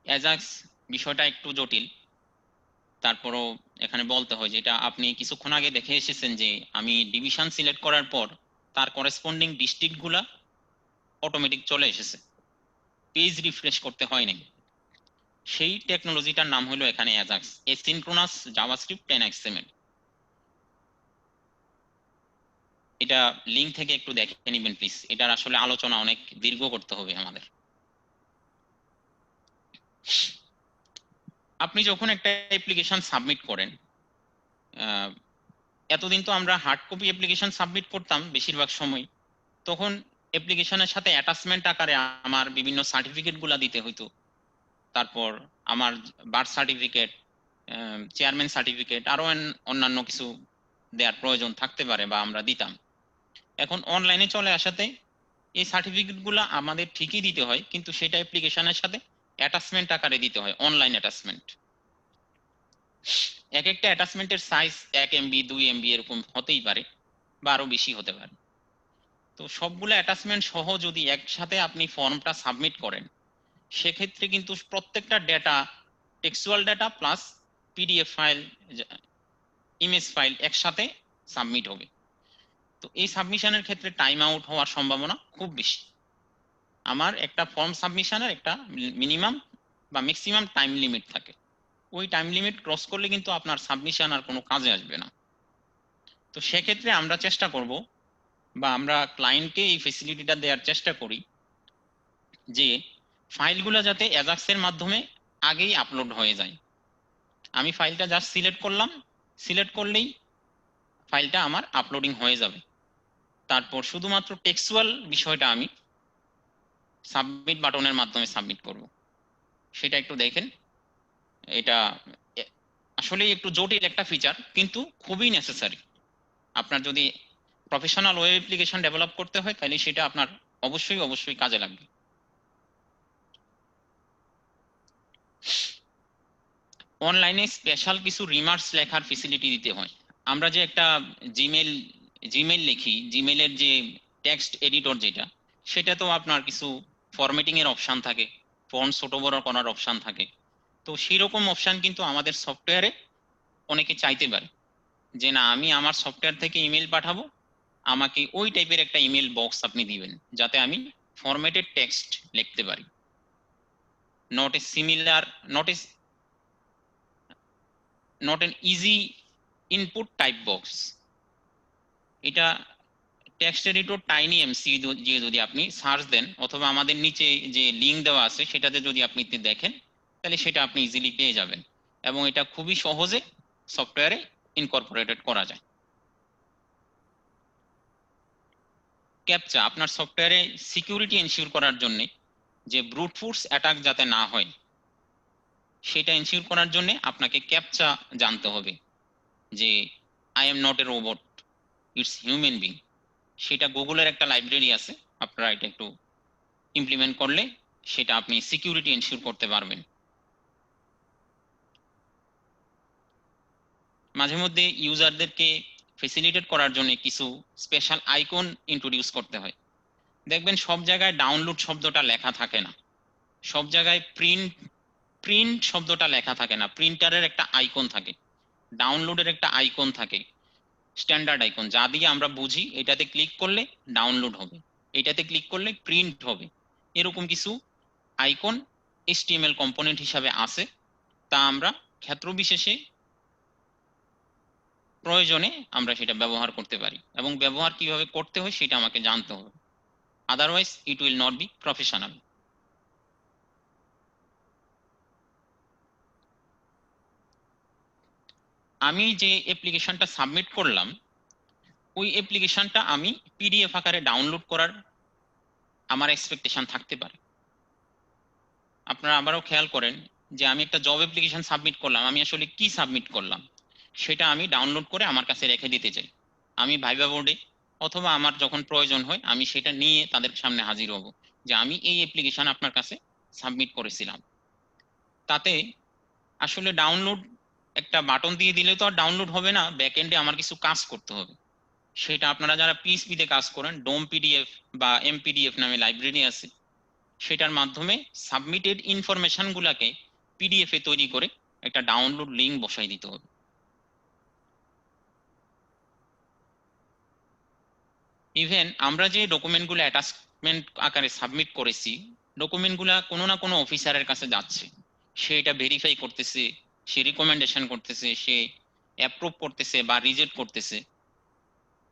অ্যাজাক্স বিষয়টা একটু জটিল, তারপরও এখানে বলতে হয় যেটা আপনি কিছুক্ষণ আগে দেখে এসেছেন, যে আমি ডিভিশন সিলেক্ট করার পর তার করেসপন্ডিং ডিস্ট্রিক্ট গুলা অটোমেটিক চলে এসেছে, পেজ রিফ্রেশ করতে হয় নাই। সেই টেকনোলজিটার নাম হলো এখানে অ্যাজাক্স, এসিনক্রোনাস জাভাস্ক্রিপ্ট 10xml। এটা লিংক থেকে একটু দেখে নেবেন প্লিজ, এটার আসলে আলোচনা অনেক দীর্ঘ করতে হবে আমাদের। আপনি যখন একটা অ্যাপ্লিকেশন সাবমিট করেন, এতদিন তো আমরা হার্ড কপি অ্যাপ্লিকেশন সাবমিট করতাম বেশিরভাগ সময়, তখন অ্যাপ্লিকেশনের সাথে অ্যাটাচমেন্ট আকারে আমার বিভিন্ন সার্টিফিকেট গুলা দিতে হইতো, তারপর আমার বার্থ সার্টিফিকেট, চেয়ারম্যান সার্টিফিকেট, আরো অন্যান্য কিছু দেওয়ার প্রয়োজন থাকতে পারে বা আমরা দিতাম। এখন অনলাইনে চলে আসাতে এই সার্টিফিকেট গুলা আমাদের ঠিকই দিতে হয়, কিন্তু সেটা অ্যাপ্লিকেশনের সাথে অ্যাটাচমেন্ট আকারে দিতে হয়, অনলাইন অ্যাটাচমেন্ট। এক একটা অ্যাটাচমেন্টের সাইজ 1 MB 2 MB এরকম হতেই পারে বা আরো বেশি হতে পারে। তো সবগুলো অ্যাটাচমেন্ট সহ যদি একসাথে আপনি ফর্মটা সাবমিট করেন, সেক্ষেত্রে কিন্তু প্রত্যেকটা data, textual data plus PDF file, image file একসাথে সাবমিট হবে। তো এই সাবমিশনের ক্ষেত্রে টাইম আউট হওয়ার সম্ভাবনা খুব বেশি। আমার একটা ফর্ম সাবমিশনের একটা মিনিমাম বা ম্যাক্সিমাম টাইম লিমিট থাকে, ওই টাইম লিমিট ক্রস করলে কিন্তু আপনার সাবমিশন আর কোনো কাজে আসবে না। তো সেক্ষেত্রে আমরা চেষ্টা করব বা আমরা ক্লায়েন্টকে এই ফেসিলিটিটা দেওয়ার চেষ্টা করি যে ফাইলগুলো যাতে অ্যাজাক্সের মাধ্যমে আগেই আপলোড হয়ে যায়। আমি ফাইলটা জাস্ট সিলেক্ট করলাম, সিলেক্ট করলেই ফাইলটা আমার আপলোডিং হয়ে যাবে। তারপর শুধুমাত্র টেক্সচুয়াল বিষয়টা আমি সাবমিট বাটনের মাধ্যমে সাবমিট করব। সেটা একটু দেখেন, এটা আসলে একটু জটিল একটা ফিচার কিন্তু খুবই নেসেসারি। আপনার যদি প্রফেশনাল ওয়েব অ্যাপ্লিকেশন ডেভেলপ করতে হয় তাহলে সেটা আপনার অবশ্যই অবশ্যই কাজে লাগবে। অনলাইনে স্পেশাল কিছু রিমার্কস লেখার ফেসিলিটি দিতে হয়। আমরা যে একটা জিমেল লিখি, জিমেলের যে টেক্সট এডিটর যেটা, সেটা তো আপনার কিছু ফরম্যাটিং এর অপশন থাকে, ফন্ট ছোট বড় করার অপশন থাকে। তো সেই রকম অপশন কিন্তু আমাদের সফটওয়্যারে অনেকে চাইতে পারে যে না, আমি আমার সফটওয়্যার থেকে ইমেল পাঠাবো, আমাকে ওই টাইপের একটা ইমেল বক্স আপনি দিবেন যাতে আমি ফরম্যাটেড টেক্সট লিখতে পারি। Not a similar, not an easy input type box. এটা টেক্সট এডিটর টাইনি এমসি দিয়ে যদি আপনি সার্চ দেন অথবা আমাদের নিচে যে লিংক দেওয়া আছে সেটাতে যদি আপনি দেখেন, তাহলে সেটা আপনি ইজিলি পেয়ে যাবেন এবং এটা খুবই সহজে সফটওয়্যারে ইনকর্পোরেটেড করা যায়। ক্যাপচা আপনার সফটওয়্যারে সিকিউরিটি এনশিওর করার জন্য, যে ব্রুট ফোর্স অ্যাটাক যাতে না হয় সেটা এনশিওর করার জন্য আপনাকে ক্যাপচা জানতে হবে, যে I am not a robot, it's human being. সেটা গুগলের একটা লাইব্রেরি আছে, আপনারা এটা একটু ইমপ্লিমেন্ট করলে সেটা আপনি সিকিউরিটি এনশিওর করতে পারবেন। মাঝে মধ্যে ইউজারদেরকে ফেসিলিটেট করার জন্য কিছু স্পেশাল আইকন ইন্ট্রোডিউস করতে হয়। দেখবেন সব জায়গায় ডাউনলোড শব্দটা লেখা থাকে না, সব জায়গায় প্রিন্ট শব্দটা লেখা থাকে না, প্রিন্টারের একটা আইকন থাকে, ডাউনলোডের একটা আইকন থাকে, স্ট্যান্ডার্ড আইকন যা দিয়ে আমরা বুঝি এটাতে ক্লিক করলে ডাউনলোড হবে, এটাতে ক্লিক করলে প্রিন্ট হবে। এরকম কিছু আইকন HTML কম্পোনেন্ট হিসাবে আছে, তা আমরা ক্ষেত্র বিশেষে প্রয়োজনে আমরা সেটা ব্যবহার করতে পারি এবং ব্যবহার কিভাবে করতে হয় সেটা আমাকে জানতে হবে, otherwise it will not be professional. আমি যে অ্যাপ্লিকেশনটা সাবমিট করলাম ওই অ্যাপ্লিকেশনটা আমি PDF আকারে ডাউনলোড করার আমার এক্সপেকটেশন থাকতে পারে। আপনারা আবারও খেয়াল করেন যে আমি একটা জব অ্যাপ্লিকেশন সাবমিট করলাম, আমি আসলে কি সাবমিট করলাম সেটা আমি ডাউনলোড করে আমার কাছে রেখে দিতে চাই। আমি ভাইবা বোর্ডে অথবা আমার যখন প্রয়োজন হয় আমি সেটা নিয়ে তাদের সামনে হাজির হব যে আমি এই অ্যাপ্লিকেশন আপনার কাছে সাবমিট করেছিলাম। তাতে আসলে ডাউনলোড একটা বাটন দিয়ে দিলে তো আর ডাউনলোড হবে না, ব্যাকএন্ডে আমার কিছু কাজ করতে হবে। সেটা আপনারা যারা PHP তে কাজ করেন, ডোম PDF বা MPDF নামে লাইব্রেরি আছে, সেটার মাধ্যমে সাবমিটেড ইনফরমেশন গুলাকে PDF এ তৈরি করে একটা ডাউনলোড লিঙ্ক বসাই দিতে হবে। ইভেন আমরা যে ডকুমেন্টগুলো অ্যাটাচমেন্ট আকারে সাবমিট করেছি, ডকুমেন্টগুলো কোনো না কোনো অফিসারের কাছে যাচ্ছে, সে এটা ভেরিফাই করতেছে, সে রিকমেন্ডেশন করতেছে, সে অ্যাপ্রুভ করতেছে বা রিজেক্ট করতেছে।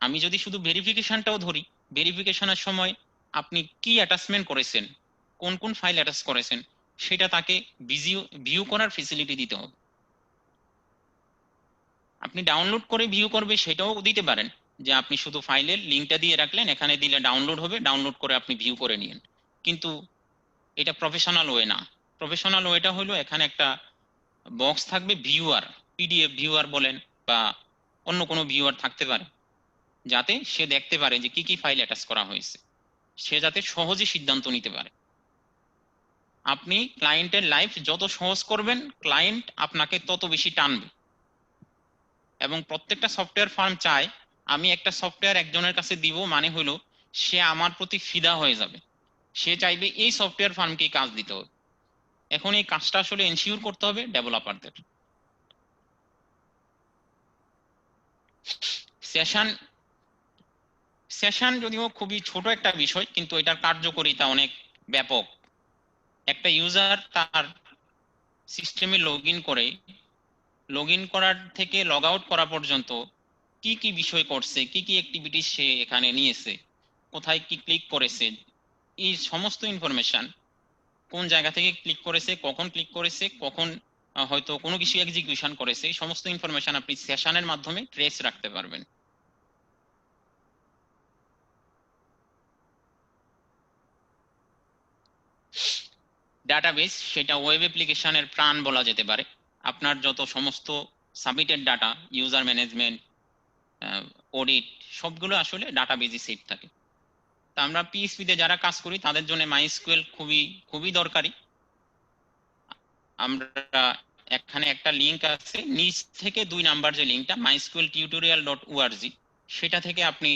আমি যদি শুধু ভেরিফিকেশনটাও ধরি, ভেরিফিকেশনের সময় আপনি কি অ্যাটাচমেন্ট করেছেন, কোন কোন ফাইল অ্যাটাচ করেছেন, সেটা তাকে ভিউ করার ফেসিলিটি দিতে হবে। আপনি ডাউনলোড করে ভিউ করবে সেটাও দিতে পারেন, যে আপনি শুধু ফাইলের লিঙ্কটা দিয়ে রাখলেন, এখানে দিলে ডাউনলোড হবে, ডাউনলোড করে আপনি ভিউ করে নিন। কিন্তু এটা প্রফেশনাল ওয়ে না। প্রফেশনাল ওয়েটা হলো এখানে একটা বক্স থাকবে ভিউয়ার, পিডিএফ ভিউয়ার বলেন বা অন্য কোনো ভিউয়ার থাকতে পারে, যাতে সে দেখতে পারে যে কি কি ফাইল অ্যাটাচ করা হয়েছে, সে যাতে সহজে সিদ্ধান্ত নিতে পারে। আপনি ক্লায়েন্টের লাইফ যত সহজ করবেন, ক্লায়েন্ট আপনাকে তত বেশি টানবে। এবং প্রত্যেকটা সফটওয়্যার ফার্ম চায় আমি একটা সফটওয়্যার একজনের কাছে দিব মানে হলো সে আমার প্রতি ফিদা হয়ে যাবে, সে চাইবে এই সফটওয়্যার ফার্মকে কাজ দিতে হবে। এখন এই কাজটা আসলে এনশিওর করতে হবে ডেভেলপারদের। সেশন সেশন যদিও খুবই ছোট একটা বিষয়, কিন্তু এটার কার্যকারিতা অনেক ব্যাপক। একটা ইউজার তার সিস্টেমে লগ ইন করার থেকে লগ আউট করা পর্যন্ত কি কি বিষয় করছে, কি কি অ্যাক্টিভিটি সে এখানে নিয়েছে, কোথায় কি ক্লিক করেছে, এই সমস্ত ইনফরমেশন, কোন জায়গা থেকে ক্লিক করেছে, কখন ক্লিক করেছে, কখন হয়তো কোনো কিছু এক্সিকিউশন করেছে, এই সমস্ত ইনফরমেশন আপনি সেশনের মাধ্যমে ট্রেস রাখতে পারবেন। ডাটাবেস সেটা ওয়েব অ্যাপ্লিকেশনের প্রাণ বলা যেতে পারে। আপনার যত সমস্ত submitted data, user management, audit, সবগুলো আসলে ডাটাবেজে সেট থাকে। তা আমরা পিএইচপি তে যারা কাজ করি তাদের জন্য মাইএসকিউএল খুবই খুবই দরকারি। আমরা এখানে একটা লিংক আছে নিচ থেকে 2 নাম্বার যে লিংকটা mysqltutorial.org, সেটা থেকে আপনি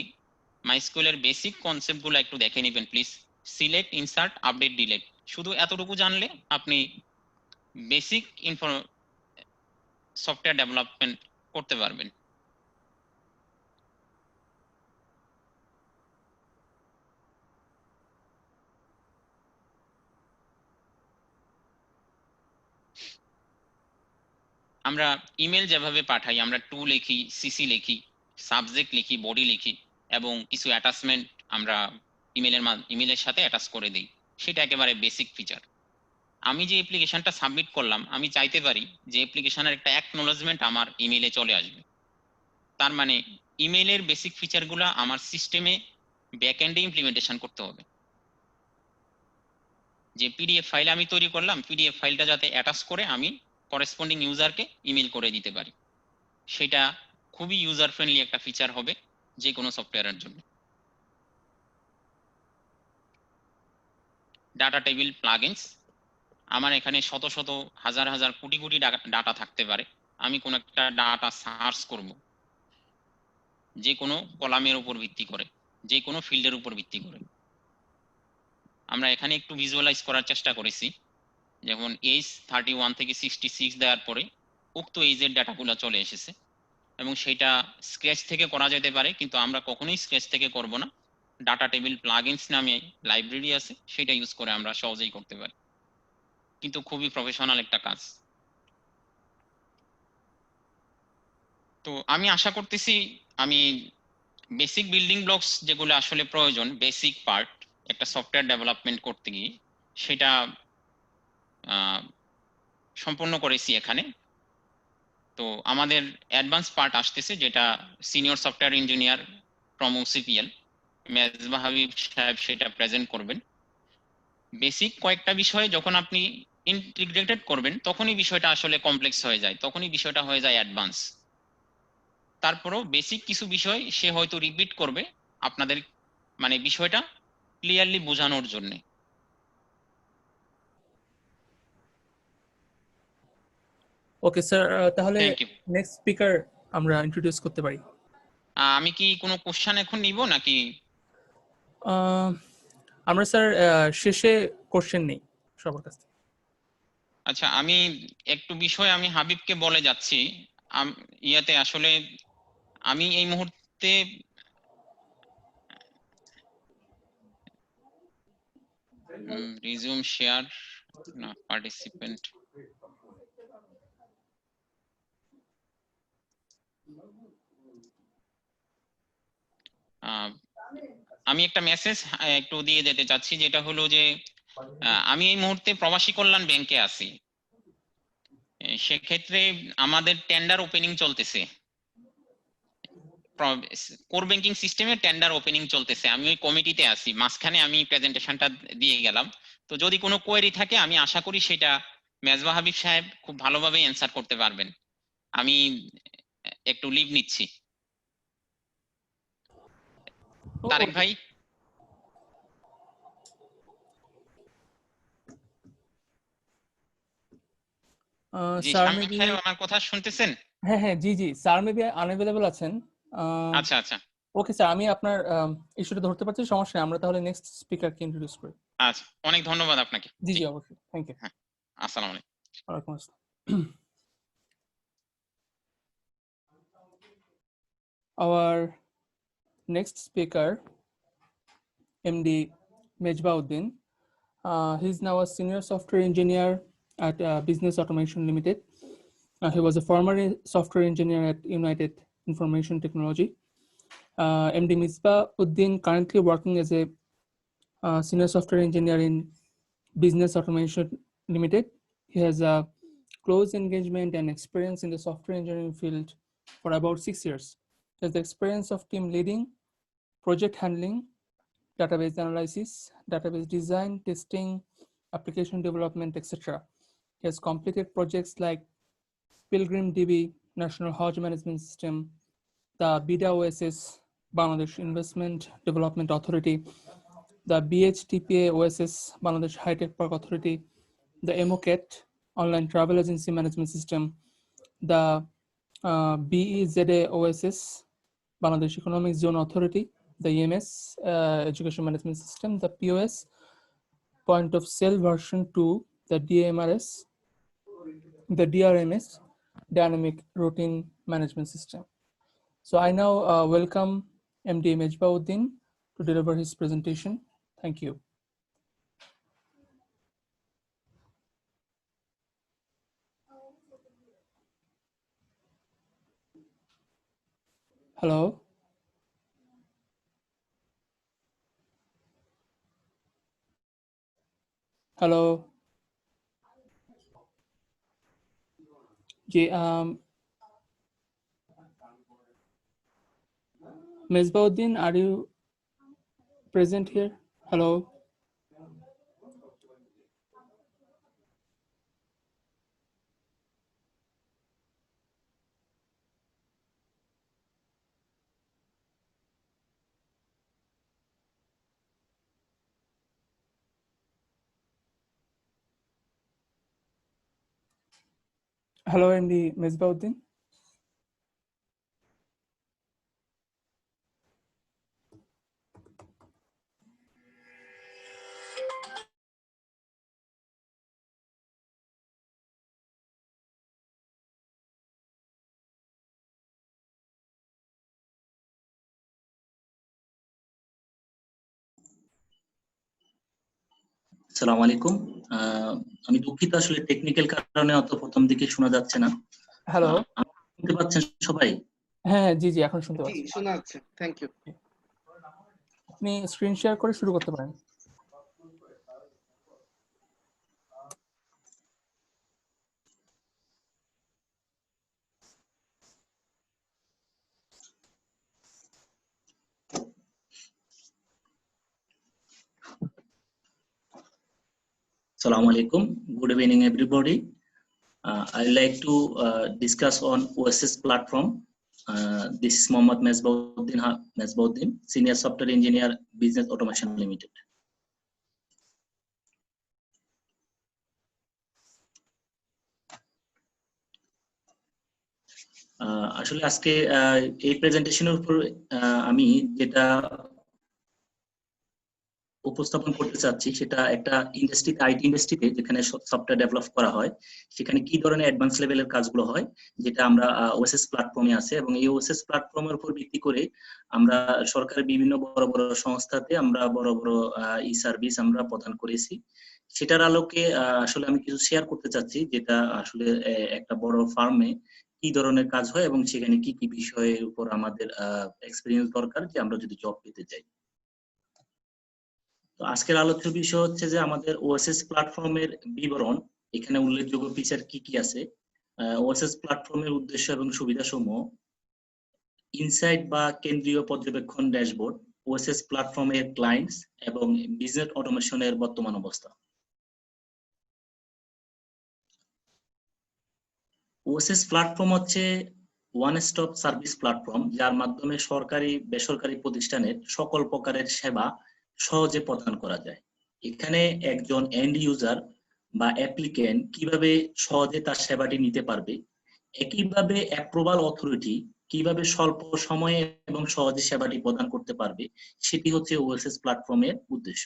মাইএসকিউএল এর বেসিক কনসেপ্টগুলো একটু দেখে নেবেন please. Select, insert, update, delete, শুধু এতটুকু জানলে আপনি বেসিক সফটওয়্যার ডেভেলপমেন্ট করতে পারবেন। আমরা ইমেল যেভাবে পাঠাই, আমরা টু লিখি, সিসি লিখি, সাবজেক্ট লিখি, বডি লিখি এবং কিছু অ্যাটাচমেন্ট আমরা ইমেলের সাথে অ্যাটাচ করে দিই, সেটা একেবারে বেসিক ফিচার। আমি যে অ্যাপ্লিকেশনটা সাবমিট করলাম, আমি চাইতে পারি যে অ্যাপ্লিকেশনের একটা অ্যাকনোলেজমেন্ট আমার ইমেলে চলে আসবে। তার মানে ইমেলের বেসিক ফিচারগুলো আমার সিস্টেমে ব্যাকএন্ডে ইমপ্লিমেন্টেশন করতে হবে। যে পিডিএফ ফাইল আমি তৈরি করলাম, পিডিএফ ফাইলটা যাতে অ্যাটাচ করে আমি করেসপন্ডিং ইউজারকে ইমেল করে দিতে পারি, সেটা খুবই ইউজার ফ্রেন্ডলি একটা ফিচার হবে যে কোনো সফটওয়্যারের জন্য। ডাটা টেবিল প্লাগইনস, আমার এখানে শত শত হাজার হাজার কোটি কোটি ডাটা থাকতে পারে। আমি কোন একটা ডাটা সার্চ করব যে কোনো কলামের উপর ভিত্তি করে, যে কোনো ফিল্ডের উপর ভিত্তি করে। আমরা এখানে একটু ভিজুয়ালাইজ করার চেষ্টা করেছি, যেমন এজ 31 থেকে 66 দেওয়ার পরে উক্ত এজের ডাটাগুলো চলে এসেছে এবং সেটা স্ক্র্যাচ থেকে করা যেতে পারে, কিন্তু আমরা কখনোই স্ক্র্যাচ থেকে করব না। ডাটা টেবিল প্লাগইনস নামে লাইব্রেরি আছে, সেটা ইউজ করে আমরা সহজেই করতে পারি, কিন্তু খুবই প্রফেশনাল একটা কাজ। তো আমি আশা করতেছি আমি বেসিক বিল্ডিং ব্লকস যেগুলো আসলে প্রয়োজন, বেসিক পার্ট একটা সফটওয়্যার ডেভেলপমেন্ট করতে গিয়ে, সেটা সম্পূর্ণ করেছি এখানে। তো আমাদের অ্যাডভান্স পার্ট আসতেছে, যেটা senior software engineer from OCPL Mezba Habib Saheb সেটা প্রেজেন্ট করবেন। বেসিক কয়েকটা বিষয়ে যখন আপনি ইন্টিগ্রেটেড করবেন, তখনই বিষয়টা আসলে কমপ্লেক্স হয়ে যায়, তখনই বিষয়টা হয়ে যায় অ্যাডভান্স। তারপরও বেসিক কিছু বিষয় সে হয়তো রিপিট করবে আপনাদের মানে বিষয়টা ক্লিয়ারলি বোঝানোর জন্য। ওকে স্যার, তাহলে থ্যাংক ইউ। নেক্সট স্পিকার আমরা ইন্ট্রোডিউস করতে পারি। আমি কি কোনো কোশ্চেন এখন নিব নাকি? আমরা স্যার শেষে কোশ্চেন নেই সবার কাছে। আচ্ছা, আমি একটু বিষয় আমি হাবিবকে বলে যাচ্ছি। ইয়াতে আসলে আমি এই মুহূর্তে রিজিউম শেয়ার না পার্টিসিপেন্ট আমি একটা মেসেজ একটু দিয়ে যেতে চাচ্ছি, যেটা হলো যে আমি এই মুহূর্তে প্রবাসী কল্যাণ ব্যাংকে আছি। সেক্ষেত্রে আমাদের টেন্ডার ওপেনিং চলতেছে, কোর ব্যাংকিং সিস্টেমে টেন্ডার ওপেনিং চলতেছে। আমি ওই কমিটিতে আছি, মাঝখানে আমি প্রেজেন্টেশনটা দিয়ে গেলাম। তো যদি কোনো কোয়েরি থাকে আমি আশা করি সেটা মেজবা হাবিব সাহেব খুব ভালোভাবে অ্যান্সার করতে পারবেন। আমি একটু লিভ নিচ্ছি। তারেক ভাই, জি স্যার শামীম মেবি, সাহেব আমার কথা শুনতেছেন? হ্যাঁ হ্যাঁ জি জি, স্যার মেবি আনঅ্যাভেলেবল আছেন। আচ্ছা আচ্ছা ওকে স্যার, আমি আপনার ইস্যুটা ধরতে পারছি, সমস্যা নেই। আমরা তাহলে নেক্সট স্পিকারকে ইন্ট্রোডিউস করি। আচ্ছা, অনেক ধন্যবাদ আপনাকে। জি জি, জি অবশ্যই, থ্যাংক ইউ। হ্যাঁ, আসসালামু আলাইকুম। ওয়ালাইকুম আসসালাম। Our next speaker, MD Mejbauddin. He's now a senior software engineer at Business Automation Limited. He was a former software engineer at United Information Technology. MD Mejbauddin currently working as a senior software engineer in Business Automation Limited. He has a close engagement and experience in the software engineering field for about 6 years. He has the experience of team leading, project handling, database analysis, database design, testing, application development, etc. He has completed projects like Pilgrim DB, National Hajj Management System, the BIDA OSS, Bangladesh Investment Development Authority, the BHTPA OSS, Bangladesh High Tech Park Authority, the MOCAT, Online Travel Agency Management System, the BEZA OSS, Bangladesh Economic Zone Authority, the EMS, Education Management System, the POS, Point of Sale version 2, the DMRS, the DRMS, Dynamic Routine Management System. So I now welcome MD Mejbauddin to deliver his presentation. Thank you. Hello. Hello. Mejbauddin, are you present here? Hello. Hello, MD Mejbauddin. আসসালামু আলাইকুম। আমি দুঃখিত, আসলে technical কারণে অত প্রথম দিকে শোনা যাচ্ছে না। হ্যালো। শুনতে পাচ্ছেন সবাই? হ্যাঁ জি জি, এখন শুনতে জি পাচ্ছি। শোনা যাচ্ছে, থ্যাংক ইউ। আপনি স্ক্রিন শেয়ার করে শুরু করতে পারেন। Assalamu alaikum. Good evening, everybody. I'd like to discuss on OSS platform. This is Mohammad Mejbauddin, Senior Software Engineer, Business Automation Limited. আসলে আজকে এই প্রেজেন্টেশনের উপর আমি যেটা উপস্থাপন করতে চাচ্ছি সেটা একটা ইন্ডাস্ট্রিতে, আইটি ইন্ডাস্ট্রিতে যেখানে সফটওয়্যার ডেভেলপ করা হয় সেখানে কি ধরনের অ্যাডভান্স লেভেলের কাজগুলো হয়, যেটা আমরা ওএসএস প্ল্যাটফর্মে আছে। এবং এই ওএসএস প্ল্যাটফর্মের উপর ভিত্তি করে আমরা সরকারের বিভিন্ন বড় বড় সংস্থাতে আমরা বড় বড় ই সার্ভিস আমরা প্রদান করেছি। সেটার আলোকে আসলে আমি কিছু শেয়ার করতে চাচ্ছি, যেটা আসলে একটা বড় ফার্মে কি ধরনের কাজ হয় এবং সেখানে কি কি বিষয়ের উপর আমাদের এক্সপেরিয়েন্স দরকার যে আমরা যদি জব পেতে চাই। তো আজকের আলোচ্য বিষয় হচ্ছে যে আমাদের ওএসএস প্ল্যাটফর্মের বিবরণ, এখানে উল্লেখযোগ্য ফিচার কি কি আছে, ওএসএস প্ল্যাটফর্মের উদ্দেশ্য এবং সুবিধাসমূহ, ইনসাইট বা কেন্দ্রীয় পর্যবেক্ষণ ড্যাশবোর্ড, ওএসএস প্ল্যাটফর্মের ক্লায়েন্টস এবং বিজনেস অটোমেশনের বর্তমান অবস্থা। ওএসএস প্ল্যাটফর্ম হচ্ছে ওয়ান স্টপ সার্ভিস প্ল্যাটফর্ম, যার মাধ্যমে সরকারি বেসরকারি প্রতিষ্ঠানের সকল প্রকারের সেবা সহজে প্রদান করা যায়। এখানে একজন এন্ড ইউজার বা অ্যাপ্লিকেন্ট কিভাবে সহজে তার সেবাটি নিতে পারবে, একইভাবে অ্যাপ্রুভাল অথরিটি কিভাবে স্বল্প সময়ে এবং সহজে সেবাটি প্রদান করতে পারবে, সেটি হচ্ছে ওএসএস প্ল্যাটফর্মের উদ্দেশ্য।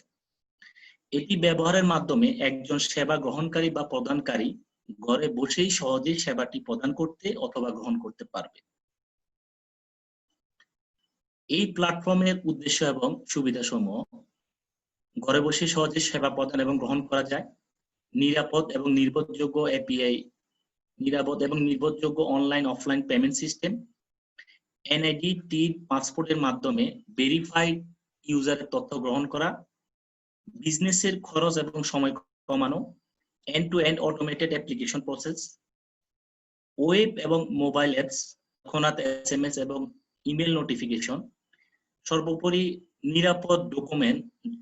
এটি ব্যবহারের মাধ্যমে একজন সেবা গ্রহণকারী বা প্রদানকারী ঘরে বসেই সহজে সেবাটি প্রদান করতে অথবা গ্রহণ করতে পারবে। এই প্ল্যাটফর্মের উদ্দেশ্য এবং সুবিধাসমূহ: ঘরে বসে সহজে সেবা প্রদান এবং গ্রহণ করা যায়, নিরাপদ এবং নির্ভরযোগ্য এপিআই, নিরাপদ এবং নির্ভরযোগ্য online offline payment system, NID টিড পাসপোর্টের মাধ্যমে ভেরিফাইড ইউজারের তথ্য গ্রহণ করা, বিজনেসের খরচ এবং সময় কমানো, end to end automated application process, web এবং মোবাইল অ্যাপস, তৎক্ষণাৎ এসএমএস এবং ইমেল নোটিফিকেশন, সর্বোপরি নিরাপদ ডকুমেন্ট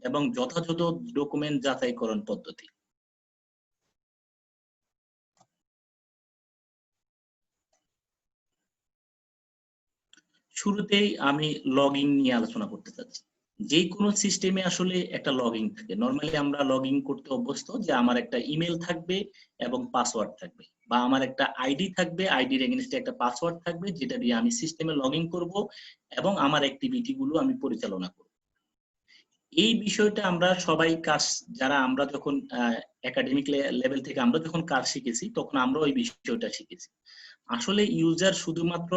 এবং যথাযথ ডকুমেন্ট যাচাইকরণ পদ্ধতি। শুরুতেই আমি লগইন নিয়ে আলোচনা করতে চাচ্ছি। যে কোনো সিস্টেমে আসলে একটা লগইন থাকে। নরমালি আমরা লগইন করতে অভ্যস্ত যে আমার একটা ইমেল থাকবে এবং পাসওয়ার্ড থাকবে, বা আমার একটা আইডি থাকবে, আইডির এগেইনস্টে একটা পাসওয়ার্ড থাকবে, যেটা দিয়ে আমি সিস্টেমে লগইন করব এবং আমার অ্যাক্টিভিটি গুলো আমি পরিচালনা করব। এই বিষয়টা আমরা সবাই কাজ, যারা আমরা যখন একাডেমিক লেভেল থেকে আমরা যখন কাজ শিখেছি, তখন আমরা ওই বিষয়টা শিখেছি। আসলে ইউজার শুধুমাত্র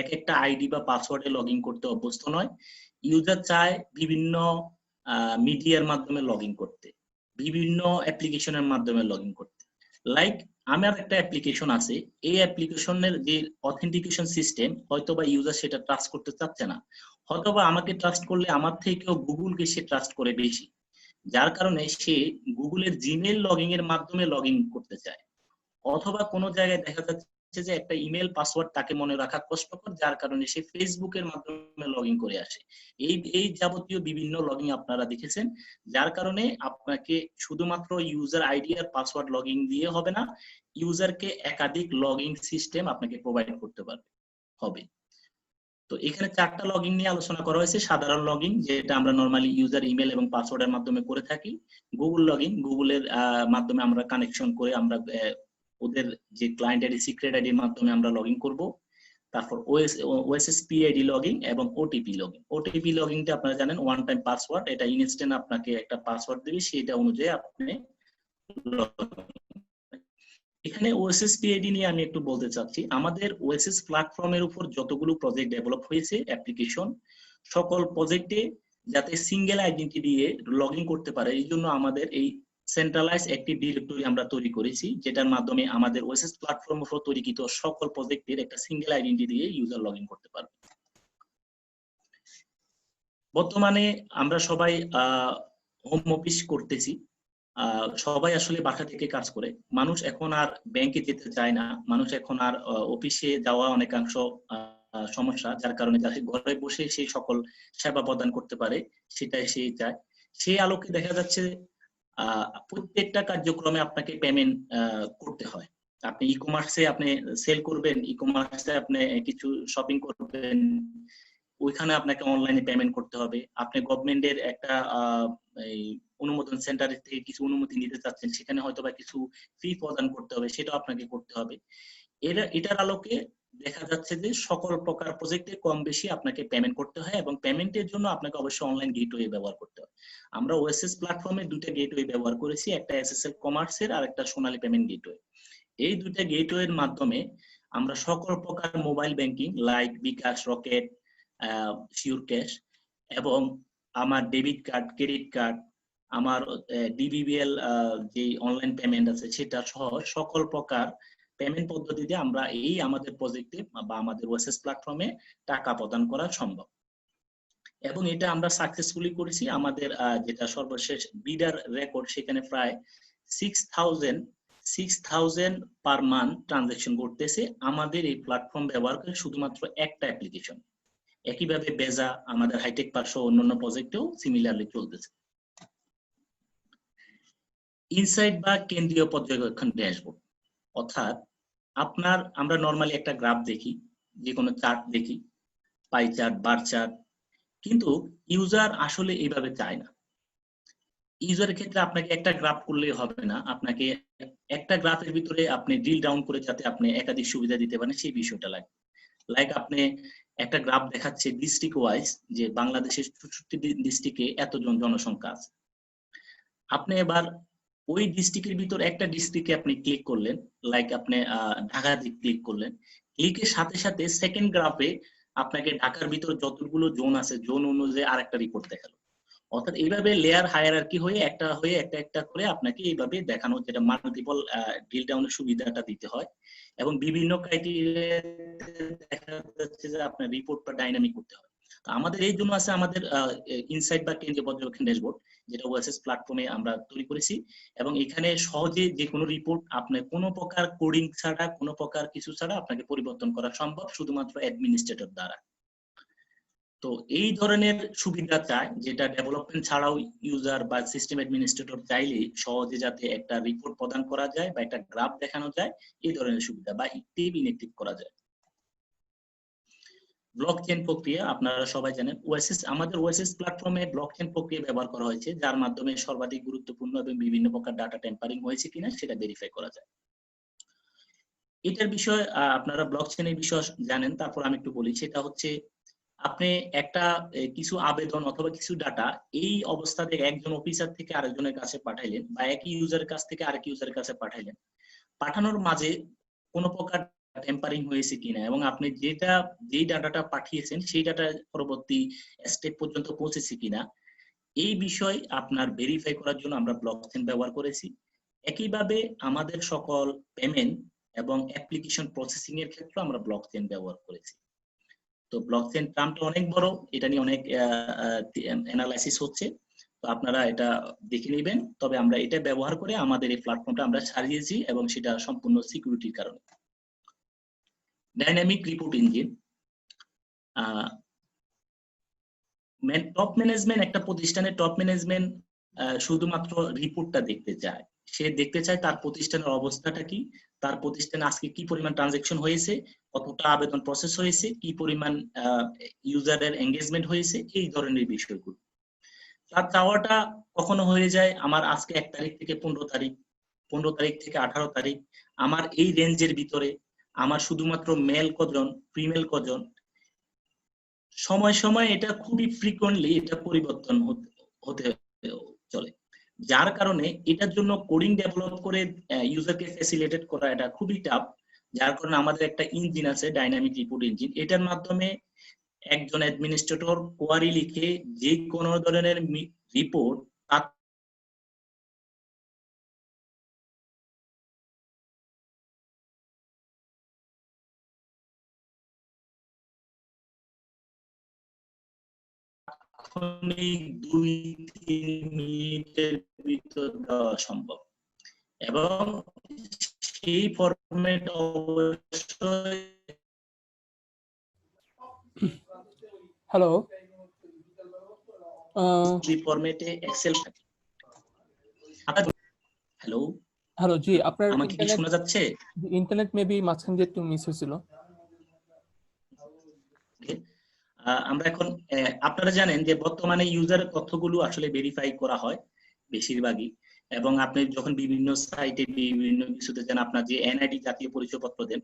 এক একটা আইডি বা পাসওয়ার্ডে লগইন করতে অভ্যস্ত নয়। ইউজার চায় বিভিন্ন মিডিয়ার মাধ্যমে লগইন করতে, বিভিন্ন অ্যাপ্লিকেশনের মাধ্যমে লগইন করতে। লাইক আমার একটা অ্যাপ্লিকেশন আছে, এই অ্যাপ্লিকেশনের যে অথেন্টিকেশন সিস্টেম হয়তোবা ইউজার সেটা ট্রাস্ট করতে চাচ্ছে না, হয়তোবা আমাকে ট্রাস্ট করলে আমার থেকেও গুগলকে সে ট্রাস্ট করে বেশি, যার কারণে সে গুগলের জিমেইল লগইন এর মাধ্যমে লগইন করতে চায়। অথবা কোনো জায়গায় দেখা যাচ্ছে যে একটা ইমেল পাসওয়ার্ড তাকে মনে রাখা কষ্টকর, যার কারণে সে ফেসবুকের মাধ্যমে লগইন করে আসে। এই যাবতীয় বিভিন্ন লগইন আপনারা দেখেছেন, যার কারণে আপনাকে শুধুমাত্র ইউজার আইডি আর পাসওয়ার্ড লগইন দিয়ে হবে না, ইউজারকে একাধিক লগইন সিস্টেম আপনাকে প্রোভাইড করতে হবে। তো এখানে 4টা লগইন নিয়ে আলোচনা করা হয়েছে। সাধারণ লগইন, যেটা আমরা নরমালি ইউজার ইমেল এবং পাসওয়ার্ডের মাধ্যমে করে থাকি। গুগল লগইন, গুগলের মাধ্যমে আমরা কানেকশন করে আমরা ওদের যে ক্লায়েন্ট আইডি, সিক্রেট আইডির মাধ্যমে আমরা লগইন করব। তারপর ওএসএসপি আইডি লগইন এবং ওটিপি লগইন। ওটিপি লগইনটা আপনারা জানেন ওয়ান টাইম পাসওয়ার্ড, এটা ইনস্ট্যান্ট আপনাকে একটা পাসওয়ার্ড দেবে, সেটা অনুযায়ী আপনি এখানে ওএসএসপি আইডি নিয়ে আমি একটু বলতে চাচ্ছি। আমাদের ওএসএস প্ল্যাটফর্মের উপর যতগুলো প্রজেক্ট ডেভেলপ হয়েছে, অ্যাপ্লিকেশন, সকল প্রজেক্টে যাতে সিঙ্গেল আইডেন্টি দিয়ে লগইন করতে পারে, এই জন্য আমাদের এই সেন্ট্রালাইজ অ্যাক্টিভ ডিরেক্টরি আমরা তৈরি করেছি, যেটার মাধ্যমে আমাদের ওএসএস প্ল্যাটফর্মের উপর তৈরিকৃত সকল প্রজেক্টের একটা সিঙ্গেল আইডেন্টি দিয়ে ইউজার লগইন করতে পারবে। বর্তমানে আমরা সবাই হোম অফিস করতেছি, সবাই আসলে বাসা থেকে কাজ করে। মানুষ এখন আর ব্যাংকে যেতে চায় না, মানুষ এখন আর অফিসে যাওয়া অনেকাংশ সমস্যা, যার কারণে ঘরে বসে সেই সকল সেবা প্রদান করতে পারে, সেটাই সে চায়। সেই আলোকে দেখা যাচ্ছে প্রত্যেকটা কার্যক্রমে আপনাকে পেমেন্ট করতে হয়। আপনি ই কমার্সে আপনি সেল করবেন, ই কমার্সে আপনি কিছু শপিং করবেন, ওইখানে আপনাকে অনলাইনে পেমেন্ট করতে হবে। আপনি গভর্নমেন্টের একটা অনুমোদন সেন্টারের থেকে কিছু অনুমতি নিতে চাচ্ছেন, সেখানে হয়তো বা কিছু ফি প্রদান করতে হবে, সেটাও আপনাকে করতে হবে। এটার আলোকে দেখা যাচ্ছে যে সকল প্রকার প্রজেক্টে কম বেশি আপনাকে পেমেন্ট করতে হয়, এবং পেমেন্টের জন্য আপনাকে অবশ্যই অনলাইন গেটওয়ে ব্যবহার করতে হয়। আমরা ওএসএস প্ল্যাটফর্মে 2টা গেটওয়ে ব্যবহার করেছি, একটা এসএসএল কমার্সের আর একটা সোনালী পেমেন্ট গেটওয়ে। এই 2টা গেটওয়ের মাধ্যমে আমরা সকল প্রকার মোবাইল ব্যাংকিং লাইক বিকাশ, রকেট, শিওর ক্যাশ এবং আমার ডেবিট কার্ড, ক্রেডিট কার্ড, আমার ডিবিবিএল যে অনলাইন পেমেন্ট আছে সেটা সহ সকল প্রকার পেমেন্ট পদ্ধতিতে আমরা এই আমাদের প্রজেক্টে বা আমাদের ওএসএস প্ল্যাটফর্মে টাকা প্রদান করা সম্ভব। এবং এটা আমরা সাকসেসফুলি করেছি। আমাদের যেটা সর্বশেষ বিডার রেকর্ড, সেখানে প্রায় 6,000 পার মান্থ ট্রানজাকশন করতেছে আমাদের এই প্ল্যাটফর্ম ব্যবহার করে শুধুমাত্র একটা অ্যাপ্লিকেশন। একইভাবে বেজা, আমাদের হাইটেক পার্ক সহ অন্যান্য প্রজেক্টেও সিমিলারলি চলতেছে। ইনসাইট বা কেন্দ্রীয় পর্যবেক্ষণ ড্যাশবোর্ড, অর্থাৎ আমরা নরমালি একটা গ্রাফ দেখি, যে কোনো চার্ট দেখি, পাই চার্ট, বার চার্ট, কিন্তু ইউজার আসলে এইভাবে চায় না। ইউজারের ক্ষেত্রে আপনাকে একটা গ্রাফ করলেই হবে না, আপনাকে একটা গ্রাফের ভিতরে আপনি ড্রিল ডাউন করে যাতে আপনি একাধিক সুবিধা দিতে পারেন সেই বিষয়টা লাগে। লাইক আপনি একটা গ্রাফ দেখাচ্ছে ডিস্ট্রিক্ট ওয়াইজ, যে বাংলাদেশের 64টি ডিস্ট্রিক্টে এতজন জনসংখ্যা আছে। আপনি এবার ওই ডিস্ট্রিক্টের ভিতর একটা ডিস্ট্রিক্টে আপনি ক্লিক করলেন, লাইক আপনি ঢাকা দিক ক্লিক করলেন, ক্লিকের সাথে সাথে সেকেন্ড গ্রাফে আপনাকে ঢাকার ভিতর যতগুলো জোন আছে জোন অনুযায়ী আরেকটা রিপোর্ট দেখালো। অর্থাৎ এইভাবে লেয়ার হায়ারার্কি হয়ে একটা করে আপনাকে এইভাবে দেখানো, যেটা মাল্টিপল ড্রিল ডাউনের সুবিধাটা দিতে হয়। এবং বিভিন্ন ক্রাইটেরিয়া দেখা যাচ্ছে যে আপনার রিপোর্টটা ডাইনামিক করতে হয়। আমাদের এই জন্য আছে আমাদের ইনসাইট বা কেন্দ্রীয় পর্যবেক্ষণ ড্যাশবোর্ড, যেটা ওএসএস প্ল্যাটফর্মে আমরা তৈরি করেছি। এবং এখানে সহজে যে কোনো রিপোর্ট আপনি কোনো প্রকার কোডিং ছাড়া, কোনো প্রকার কিছু ছাড়া আপনাকে পরিবর্তন করা সম্ভব শুধুমাত্র অ্যাডমিনিস্ট্রেটর দ্বারা। তো এই ধরনের সুবিধা চায়, যেটা ডেভেলপমেন্ট ছাড়াও ইউজার বা সিস্টেম অ্যাডমিনিস্ট্রেটর চাইলে সহজে যাতে একটা রিপোর্ট প্রদান করা যায় বা একটা গ্রাফ দেখানো যায়, এই ধরনের সুবিধা বা অ্যাক্টিভ ইনঅ্যাক্টিভ করা যায়। ব্লকচেন প্রক্রিয়া আপনারা সবাই জানেন, আমাদের ওএসএস প্ল্যাটফর্মে ব্লকচেন প্রক্রিয়া ব্যবহার করা হয়েছে, যার মাধ্যমে সর্বাধিক গুরুত্বপূর্ণ এবং বিভিন্ন প্রকার ডাটা টেম্পারিং হয়েছে কিনা সেটা ভেরিফাই করা যায়। এটার বিষয় আপনারা ব্লকচেনের বিষয় জানেন, তারপর আমি একটু বলি। সেটা হচ্ছে আপনি একটা কিছু আবেদন অথবা কিছু ডাটা এই অবস্থাতে একজন অফিসার থেকে আরেকজনের কাছে পাঠাইলেন, বা একই ইউজারের কাছ থেকে আরেক ইউজারের কাছে পাঠাইলেন, পাঠানোর মাঝে কোনো প্রকার টেম্পারিং হয়েছে কিনা এবং আপনি যেই ডাটাটা পাঠিয়েছেন সেই ডাটা পরবর্তী স্টেপ পর্যন্ত পৌঁছেছে কিনা, এই বিষয় আপনার ভেরিফাই করার জন্য আমরা ব্লকচেন ব্যবহার করেছি। একইভাবে আমাদের সকল পেমেন্ট এবং অ্যাপ্লিকেশন প্রসেসিং এর ক্ষেত্রে আমরা ব্লকচেন ব্যবহার করেছি। তো ব্লকচেন টার্মটা অনেক বড়, এটা নিয়ে অনেক অ্যানালাইসিস হচ্ছে, তো আপনারা এটা দেখে নেবেন। তবে আমরা এটা ব্যবহার করে আমাদের এই প্ল্যাটফর্মটা আমরা সাজিয়েছি এবং সেটা সম্পূর্ণ সিকিউরিটির কারণে। Dynamic report engine, top management, একটা প্রতিষ্ঠানের টপ ম্যানেজমেন্ট শুধুমাত্র রিপোর্টটা দেখতে চায়। সে দেখতে চায় তার প্রতিষ্ঠানের অবস্থাটা কি, তার প্রতিষ্ঠানে আজকে কি পরিমাণ ট্রানজাকশন হয়েছে, কতটা আবেদন প্রসেস হয়েছে, কি পরিমাণ ইউজারের এঙ্গেজমেন্ট হয়েছে, এই ধরনের বিষয়গুলো। তার চাওয়াটা কখনো হয়ে যায় আমার আজকে 1 তারিখ থেকে 15 তারিখ, 15 তারিখ থেকে 18 তারিখ, আমার এই রেঞ্জের ভিতরে আমার শুধুমাত্র মেল কজন, ফিমেল কজন। সময় সময় এটা খুবই ফ্রিকোয়েন্টলি এটা পরিবর্তন হতে চলে, যার কারণে এটার জন্য কোডিং ডেভেলপ করে ইউজারকে ফ্যাসিলিটেট করা এটা খুবই টাফ। যার কারণে আমাদের একটা ইঞ্জিন আছে, ডাইনামিক রিপোর্ট ইঞ্জিন। এটার মাধ্যমে একজন অ্যাডমিনিস্ট্রেটর কোয়ারি লিখে যে কোনো ধরনের রিপোর্ট তাৎক্ষণিক 2-3 মিনিটের ভিতর দেওয়া সম্ভব, এবং সেই ফরম্যাট অবশ্যই হ্যালো ফরম্যাটে এক্সেল থাকে। হ্যালো হ্যালো জি, আপনার আমাকে কি শোনা যাচ্ছে? ইন্টারনেট মেবি মাঝখান দিয়ে একটু মিস হয়েছিল। আমরা এখন আপনারা জানেন যে বর্তমানে ইউজারের তথ্যগুলো আসলে ভেরিফাই করা হয় বেশিরভাগই, এবং আপনি যখন বিভিন্ন সাইটে বিভিন্ন কিছুতে যান, আপনার যে এনআইডি জাতীয় পরিচয়পত্র দেন,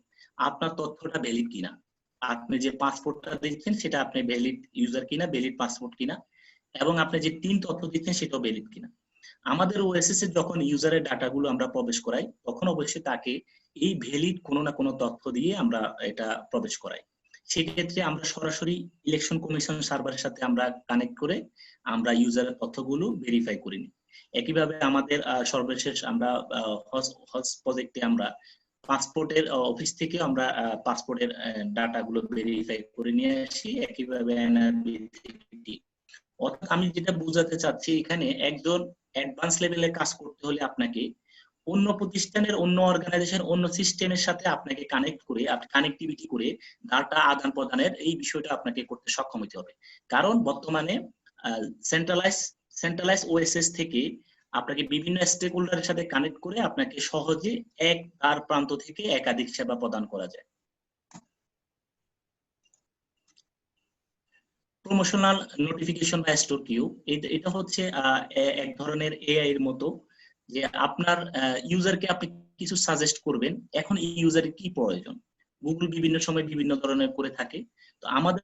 আপনার তথ্যটা ভ্যালিড কিনা, আপনি যে পাসপোর্টটা দিচ্ছেন সেটা আপনি ভ্যালিড ইউজার কিনা, ভ্যালিড পাসপোর্ট কিনা, এবং আপনি যে 3 তথ্য দিচ্ছেন সেটাও ভ্যালিড কিনা। আমাদের ওএসএস এর যখন ইউজারের ডাটাগুলো আমরা প্রবেশ করাই, তখন অবশ্যই তাকে এই ভ্যালিড কোনো না কোনো তথ্য দিয়ে আমরা এটা প্রবেশ করাই। সেক্ষেত্রে আমরা সরাসরি ইলেকশন কমিশন সার্ভারের সাথে আমরা কানেক্ট করে আমরা ইউজারের তথ্যগুলো ভেরিফাই করে নিই। একইভাবে আমাদের সর্বশেষ আমরা হজ প্রজেক্টে আমরা পাসপোর্টের অফিস থেকে আমরা পাসপোর্টের ডাটাগুলো ভেরিফাই করে নিয়ে আসি। একইভাবে এনআরবি অর্থাৎ আমি যেটা বোঝাতে চাচ্ছি এখানে একজন অ্যাডভান্স লেভেলে কাজ করতে হলে আপনাকে অন্য প্রতিষ্ঠানের, অন্য অর্গানাইজেশন, অন্য সিস্টেমের সাথে আপনাকে কানেক্ট করে, কানেক্টিভিটি করে ডাটা আদান প্রদানের এই বিষয়টা আপনাকে করতে সক্ষম হতে হবে। কারণ বর্তমানে সেন্ট্রালাইজ ওএসএস থেকে আপনাকে বিভিন্ন স্টেক হোল্ডারের সাথে কানেক্ট করে আপনাকে সহজে এক তার প্রান্ত থেকে একাধিক সেবা প্রদান করা যায়। প্রমোশনাল নোটিফিকেশন বা স্টোর কিউ, এটা হচ্ছে এক ধরনের এআই এর মতো, যে আপনার ইউজারকে আপনি কিছু সাজেস্ট করবেন, এখন এই ইউজারের কি প্রয়োজন। গুগল বিভিন্ন সময় বিভিন্ন ধরনের করে থাকে, তো আমাদের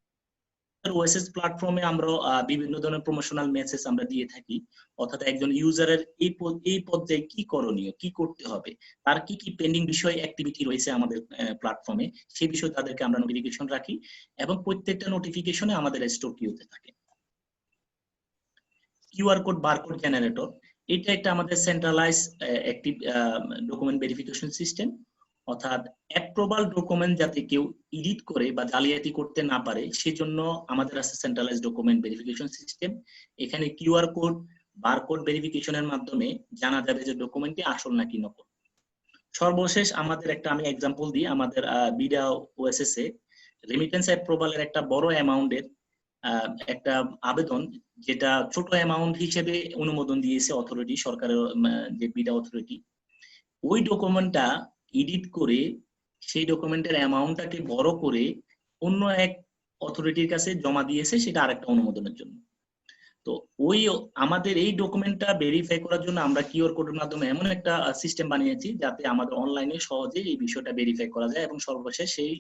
ওএসএস প্ল্যাটফর্মে আমরা বিভিন্ন ধরনের প্রমোশনাল মেসেজ আমরা দিয়ে থাকি, অর্থাৎ একজন ইউজারের এই পর্যায়ে কি করণীয়, কি করতে হবে, তার কি কি পেন্ডিং বিষয় অ্যাক্টিভিটি রয়েছে আমাদের প্ল্যাটফর্মে, সেই বিষয়ে তাদেরকে আমরা নোটিফিকেশন রাখি এবং প্রত্যেকটা নোটিফিকেশনে আমাদের স্টোর কিউতে থাকে। কিউআর কোড, বারকোড জেনারেটর, এটা একটা আমাদের সেন্ট্রালাইজ একটি ডকুমেন্ট ভেরিফিকেশন সিস্টেম, অর্থাৎ অ্যাপ্রুভাল ডকুমেন্ট যাতে কেউ এডিট করে বা জালিয়াতি করতে না পারে সেজন্য আমাদের আছে সেন্ট্রালাইজ ডকুমেন্ট ভেরিফিকেশন সিস্টেম। এখানে কিউআর কোড, বারকোড ভেরিফিকেশনের মাধ্যমে জানা যাবে যে ডকুমেন্টটি আসল নাকি নকল। সর্বশেষ আমাদের একটা, আমি এক্সাম্পল দিই, আমাদের বিডা ওএসএস এ রেমিটেন্স অ্যাপ্রুভালের একটা বড় অ্যামাউন্টের একটা আবেদন, যেটা ছোট অ্যামাউন্ট হিসেবে অনুমোদন দিয়েছে অথরিটি, সরকারের যে বিডা অথরিটি, ওই ডকুমেন্টটা এডিট করে সেই ডকুমেন্টের অ্যামাউন্টটাকে বড় করে অন্য এক অথরিটির কাছে জমা দিয়েছে, সেটা আরেকটা অনুমোদনের জন্য। তো ওই আমাদের এই ডকুমেন্টটা ভেরিফাই করার জন্য আমরা কিউআর কোডের মাধ্যমে এমন একটা সিস্টেম বানিয়েছি যাতে আমাদের অনলাইনে সহজে এই বিষয়টা ভেরিফাই করা যায় এবং সর্বশেষ সেই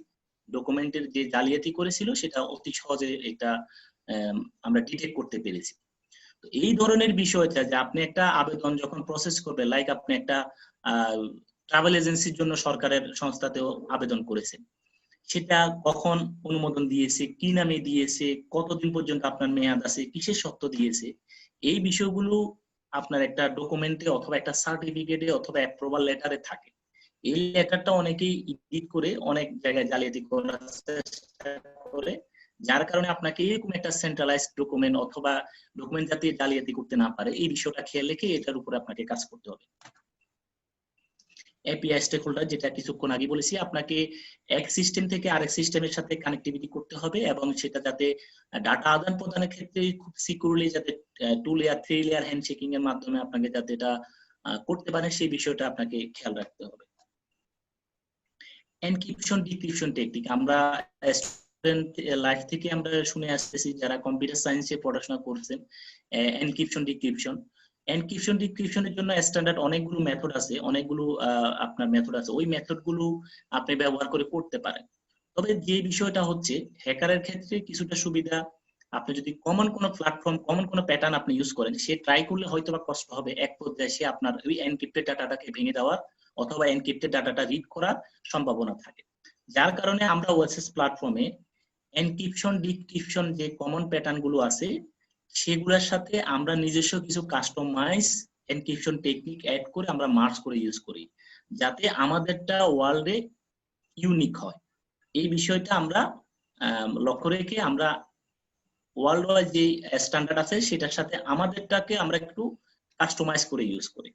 ডকুমেন্টের যে জালিয়াতি করেছিল সেটা অতি সহজে এটা আমরা ডিটেক্ট করতে পেরেছি। তো এই ধরনের বিষয়টা, যে আপনি একটা আবেদন যখন প্রসেস করবে, লাইক আপনি একটা ট্রাভেল এজেন্সির জন্য সরকারের সংস্থাতেও আবেদন করেছেন, সেটা কখন অনুমোদন দিয়েছে, কি নামে দিয়েছে, কতদিন পর্যন্ত আপনার মেয়াদ আছে, কিসের শর্ত দিয়েছে, এই বিষয়গুলো আপনার একটা ডকুমেন্টে অথবা একটা সার্টিফিকেটে অথবা অ্যাপ্রুভাল লেটারে থাকে। এই লেটারটা অনেকেই এডিট করে অনেক জায়গায় জালিয়াতি করার চেষ্টা করে, যার কারণে আপনাকে এরকম একটা সেন্ট্রালাইজ ডকুমেন্ট অথবা ডকুমেন্ট যাতে জালিয়াতি করতে না পারে এই বিষয়টা খেয়াল রেখে এটার উপরে আপনাকে কাজ করতে হবে। এপিআই স্টেক হোল্ডার, যেটা কিছুক্ষণ আগে বলেছি, আপনাকে এক সিস্টেম থেকে আরেক সিস্টেমের সাথে কানেক্টিভিটি করতে হবে এবং সেটা যাতে ডাটা আদান প্রদানের ক্ষেত্রে খুব সিকিউরলি, যাতে 2 লেয়ার 3 লেয়ার হ্যান্ডশেকিং এর মাধ্যমে আপনাকে যাতে এটা করতে পারে সেই বিষয়টা আপনাকে খেয়াল রাখতে হবে। এনক্রিপশন ডিক্রিপশন টেকনিক, আমরা স্টুডেন্ট লাইফ থেকে আমরা শুনে আসতেছি, যারা কম্পিউটার সায়েন্সে পড়াশোনা করছেন, এনক্রিপশন ডিক্রিপশন। এনক্রিপশন ডিক্রিপশনের জন্য স্ট্যান্ডার্ড অনেকগুলো মেথড আছে, অনেকগুলো আপনার মেথড আছে, ওই মেথড গুলো আপনি ব্যবহার করে করতে পারেন। তবে যে বিষয়টা হচ্ছে, হ্যাকারের ক্ষেত্রে কিছুটা সুবিধা, আপনি যদি কমন কোনো প্ল্যাটফর্ম, কমন কোনো প্যাটার্ন আপনি ইউজ করেন, সে ট্রাই করলে হয়তো বা কষ্ট হবে, এক পর্যায়ে সে আপনার ওই এনক্রিপ্টেড ডাটাটাকে ভেঙে দেওয়ার অথবা এনক্রিপ্টেড ডাটাটা রিড করার সম্ভাবনা থাকে। যার কারণে আমরা ওএসএস প্ল্যাটফর্মে এনক্রিপশন ডিক্রিপশন যে কমন প্যাটার্ন গুলো আছে সেগুলোর সাথে আমরা নিজস্ব কিছু কাস্টমাইজ এনক্রিপশন টেকনিক অ্যাড করে আমরা মার্জ করে ইউজ করি, যাতে আমাদেরটা ওয়ার্ল্ডে ইউনিক হয়। এই বিষয়টা আমরা লক্ষ্য রেখে আমরা ওয়ার্ল্ড ওয়াইড যে স্ট্যান্ডার্ড আছে সেটার সাথে আমাদেরটাকে আমরা একটু কাস্টমাইজ করে ইউজ করি।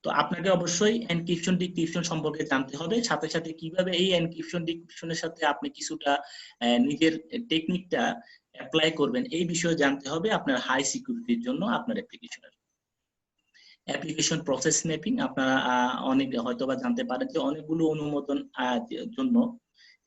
তো আপনাকে অবশ্যই এনক্রিপশন ডিক্রিপশন সম্পর্কে জানতে হবে, সাথে সাথে কিভাবে এই এনক্রিপশন ডিক্রিপশনের সাথে আপনি কিছুটা নিজের টেকনিকটা অ্যাপ্লাই করবেন এই বিষয়ে জানতে হবে আপনার হাই সিকিউরিটির জন্য আপনার অ্যাপ্লিকেশনের। অ্যাপ্লিকেশন প্রসেস ম্যাপিং, আপনারা অনেক হয়তোবা জানতে পারেন যে অনেকগুলো অনুমোদন জন্য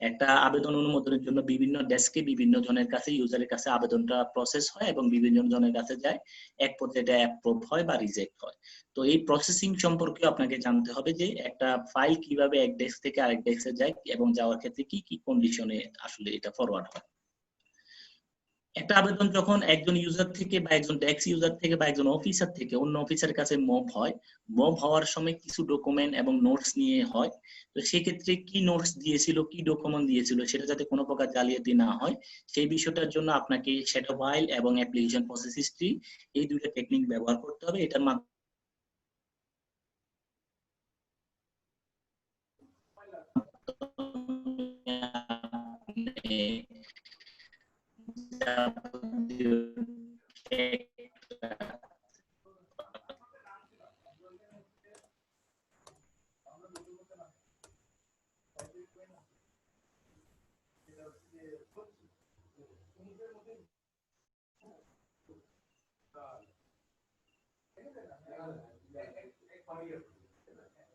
একটা আবেদন অনুমোদনের জন্য বিভিন্ন ডেস্কে বিভিন্ন জনের কাছে, ইউজারের কাছে আবেদনটা প্রসেস হয় এবং বিভিন্ন জনের কাছে যায়, এক পর্যায়ে এটা অ্যাপ্রুভ হয় বা রিজেক্ট হয়। তো এই প্রসেসিং সম্পর্কে আপনাকে জানতে হবে যে একটা ফাইল কিভাবে এক ডেস্ক থেকে আরেক ডেস্কে যায় এবং যাওয়ার ক্ষেত্রে কি কি কন্ডিশনে আসলে এটা ফরওয়ার্ড হয়। একটা আবেদন যখন একজন ইউজার থেকে বা একজন ডেস্ক ইউজার থেকে বা একজন অফিসার থেকে অন্য অফিসারের কাছে মুভ হয়, মুভ হওয়ার সময় কিছু ডকুমেন্ট এবং নোটস নিয়ে হয়, তো সেক্ষেত্রে কি নোটস দিয়েছিল, কি ডকুমেন্ট দিয়েছিল, সেটা যাতে কোনো প্রকার জালিয়াতি না হয় সেই বিষয়টার জন্য আপনাকে শ্যাডো ফাইল এবং অ্যাপ্লিকেশন প্রসেস হিস্ট্রি এই দুইটা টেকনিক ব্যবহার করতে হবে। এটার মাধ্যমে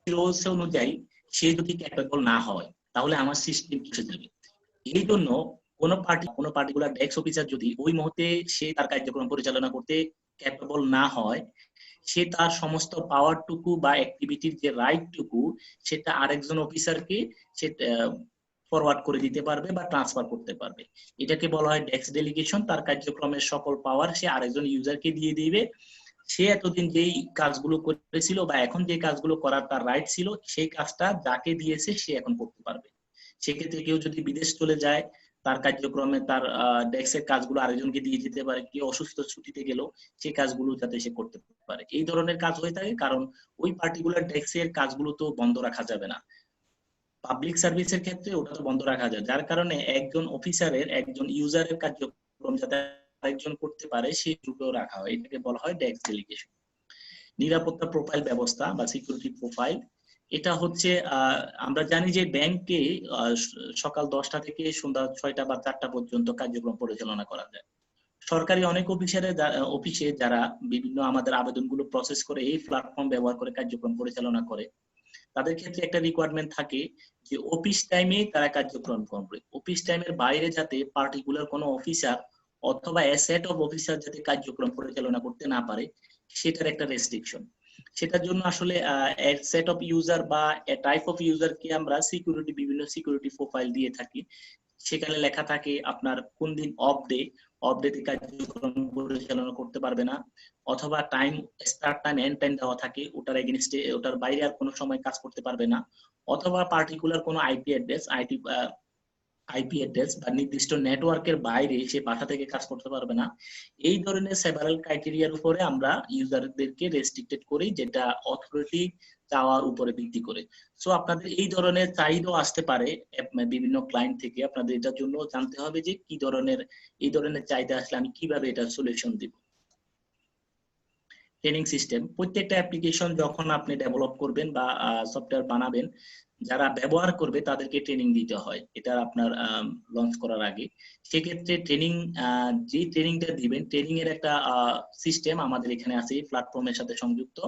রোলস অনুযায়ী সে যদি ক্যাপেবল না হয় তাহলে আমার সিস্টেম কিসে যাবে। এই জন্য কোনো পার্টিকুলার ডেস্ক অফিসার যদি ওই মুহূর্তে সে তার কার্যক্রম পরিচালনা করতে ক্যাপেবল না হয়, সে তার সমস্ত পাওয়ারটুকু বা অ্যাক্টিভিটির যে রাইটটুকু সেটা আরেকজন অফিসারকে সে ফরওয়ার্ড করে দিতে পারবে বা ট্রান্সফার করতে পারবে। এটাকে বলা হয় ডেস্ক ডেলিগেশন। তার কার্যক্রমের সকল পাওয়ার সে আরেকজন ইউজারকে দিয়ে দিবে। সে এতদিন যেই কাজগুলো করেছিল বা এখন যে কাজগুলো করার তার রাইট ছিল, সেই কাজটা যাকে দিয়েছে সে এখন করতে পারবে। সেক্ষেত্রে কেউ যদি বিদেশ চলে যায়, তার কার্যক্রমে তার ডেস্কের কাজগুলো আরেকজনকে দিয়ে যেতে পারে। কেউ অসুস্থ ছুটিতে গেল, সেই কাজগুলো যাতে সে করতে পারে। এই ধরনের কাজ হয়ে থাকে, কারণ ওই পার্টিকুলার ডেস্কের কাজগুলো তো বন্ধ রাখা যাবে না। পাবলিক সার্ভিসের ক্ষেত্রে ওটা তো বন্ধ রাখা যায়, যার কারণে একজন অফিসারের একজন ইউজারের কার্যক্রম যাতে আরেকজন করতে পারে সেই সুযোগ রাখা হয়। এটাকে বলা হয় ডেস্ক ডেলিগেশন। নিরাপত্তা প্রোফাইল ব্যবস্থা বা সিকিউরিটি প্রোফাইল, এটা হচ্ছে আমরা জানি যে ব্যাংকে সকাল 10টা থেকে সন্ধ্যা 6টা বা 4টা পর্যন্ত কার্যক্রম পরিচালনা করা যায়। সরকারি অনেক অফিসে যারা বিভিন্ন আমাদের আবেদনগুলো প্রসেস করে এই প্ল্যাটফর্ম ব্যবহার করে কার্যক্রম পরিচালনা করে, তাদের ক্ষেত্রে একটা রিকোয়ারমেন্ট থাকে যে অফিস টাইমে তারা কার্যক্রম করবে। অফিস টাইমের বাইরে যাতে পার্টিকুলার কোনো অফিসার অথবা এ সেট অফ অফিসার যাতে কার্যক্রম পরিচালনা করতে না পারে, সেটার একটা রেস্ট্রিকশন। সেটার জন্য আসলে সেট অফ ইউজার বা টাইপ অফ ইউজারকে আমরা বিভিন্ন সিকিউরিটি প্রোফাইল দিয়ে থাকি। সেখানে লেখা থাকে আপনার কোন দিন অফ ডেতে কার্যক্রম পরিচালনা করতে পারবে না, অথবা time start time end time দেওয়া থাকে, ওটার এগেইনস্টে ওটার বাইরে আর কোনো সময় কাজ করতে পারবে না, অথবা পার্টিকুলার কোনো আইপি অ্যাড্রেস বা নির্দিষ্ট নেটওয়ার্কের বাইরে সে বাসা থেকে কাজ করতে পারবে না। এই ধরনের সেভারাল ক্রাইটেরিয়ার উপরে আমরা ইউজারদেরকে রেস্ট্রিক্টেড করি, যেটা অথরিটি চাওয়ার উপরে ভিত্তি করে। সো আপনাদের এই ধরনের চাহিদা আসতে পারে বিভিন্ন ক্লায়েন্ট থেকে। আপনাদের এটার জন্য জানতে হবে যে কি ধরনের এই ধরনের চাহিদা আসলে আমি কিভাবে এটা সলিউশন দিব। ট্রেনিং সিস্টেম, প্রত্যেকটা অ্যাপ্লিকেশন যখন আপনি ডেভেলপ করবেন বা সফটওয়্যার বানাবেন, যারা ব্যবহার করবে তাদেরকে ট্রেনিং দিতে হয় এটা আপনার লঞ্চ করার আগে। সেক্ষেত্রে যে ট্রেনিংটা দিবেন, ট্রেনিং এর একটা সিস্টেম আমাদের এখানে আছে এই প্ল্যাটফর্মের সাথে সংযুক্ত,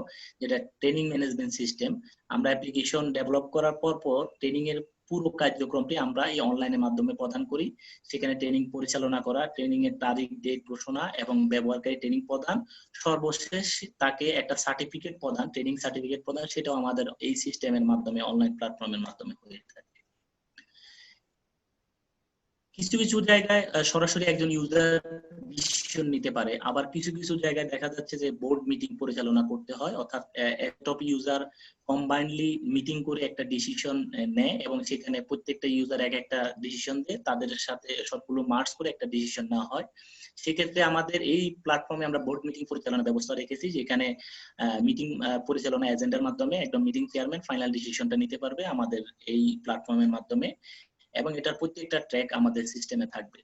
যেটা ট্রেনিং ম্যানেজমেন্ট সিস্টেম। আমরা অ্যাপ্লিকেশন ডেভেলপ করার পর ট্রেনিং এর পুরো কার্যক্রমটি আমরা এই অনলাইনের মাধ্যমে প্রদান করি। সেখানে ট্রেনিং পরিচালনা করা, ট্রেনিং এর তারিখ, ডেট ঘোষণা এবং ব্যবহারকারী ট্রেনিং প্রদান, সর্বশেষ তাকে একটা সার্টিফিকেট প্রদান, ট্রেনিং সার্টিফিকেট প্রদান, সেটাও আমাদের এই সিস্টেমের মাধ্যমে, অনলাইন প্ল্যাটফর্মের মাধ্যমে হয়ে থাকে। কিছু কিছু জায়গায় সরাসরি একজন ইউজার ডিসিশন নিতে পারে, আবার কিছু কিছু জায়গায় দেখা যাচ্ছে যে বোর্ড মিটিং পরিচালনা করতে হয়, অর্থাৎ টপ ইউজার কম্বাইন্ডলি মিটিং করে একটা ডিসিশন নেয় এবং সেখানে প্রত্যেকটা ইউজার একটা ডিসিশন দেয়, তাদের সাথে সবগুলো মার্জ করে একটা ডিসিশন নেওয়া হয়। সেক্ষেত্রে আমাদের এই প্ল্যাটফর্মে আমরা বোর্ড মিটিং পরিচালনার ব্যবস্থা রেখেছি, যেখানে মিটিং পরিচালনা এজেন্ডার মাধ্যমে একদম মিটিং চেয়ারম্যান ফাইনাল ডিসিশনটা নিতে পারবে আমাদের এই প্ল্যাটফর্মের মাধ্যমে, এবং এটার প্রত্যেকটা ট্র্যাক আমাদের সিস্টেমে থাকবে।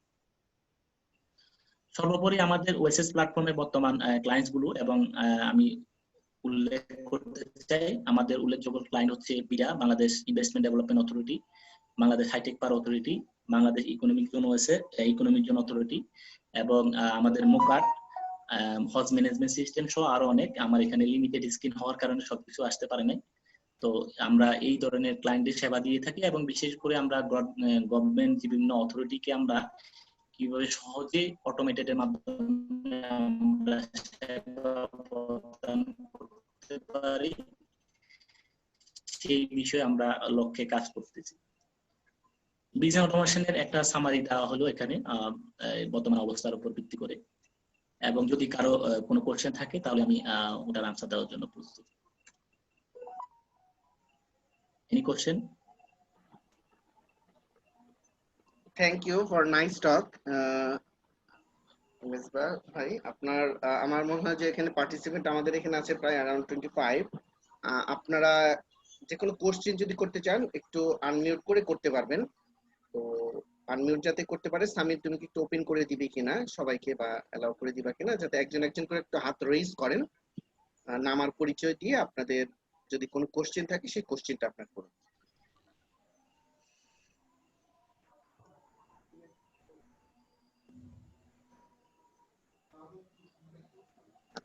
সর্বোপরি আমাদের ওএসএস প্ল্যাটফর্মের বর্তমান ক্লায়েন্টস গুলো, এবং আমি উল্লেখ করতে চাই আমাদের উল্লেখযোগ্য ক্লায়েন্ট হচ্ছে BIDA, Bangladesh investment development authority, Bangladesh hi-tech power authority, Bangladesh economic zone economic zone authority, এবং আমাদের মোকাট, হজ ম্যানেজমেন্ট সিস্টেম সহ আরো অনেক। আমার এখানে লিমিটেড স্ক্রিন হওয়ার কারণে সবকিছু আসতে পারে নাই। তো আমরা এই ধরনের ক্লায়েন্টের সেবা দিয়ে থাকি, এবং বিশেষ করে আমরা গভর্নমেন্ট বিভিন্ন অথরিটিকে আমরা কিভাবে সহজে অটোমেটেড এর মাধ্যমে আমরা সেবা প্রদান করতে পারি সেই বিষয়ে আমরা লক্ষ্যে কাজ করতেছি। বিজনেস অটোমেশনের একটা সামারি দেওয়া হলো এখানে বর্তমান অবস্থার উপর ভিত্তি করে, এবং যদি কারো কোনো কোশ্চেন থাকে তাহলে আমি ওটার আনসার দেওয়ার জন্য প্রস্তুত। Any question? Thank you for nice talk. ভাই আপনার আমার মনে হয় যে এখানে পার্টিসিপেন্ট আমাদের এখানে আছে প্রায় अराउंड 25। আপনারা যে কোনো কোশ্চেন যদি করতে চান একটু আনমিউট করে করতে পারবেন। তো আনমিউট যাতে করতে পারে, সামির তুমি কি একটু ওপেন করে দিবে কিনা সবাইকে, বা অ্যালাউ করে দিবা কিনা, যাতে একজন একজন করে একটু হাত রেইজ করেন, নাম আর পরিচয় দিয়ে আপনাদের যদি কোনো কোশ্চেন থাকে সেই কোশ্চেনটা আপনার করুন।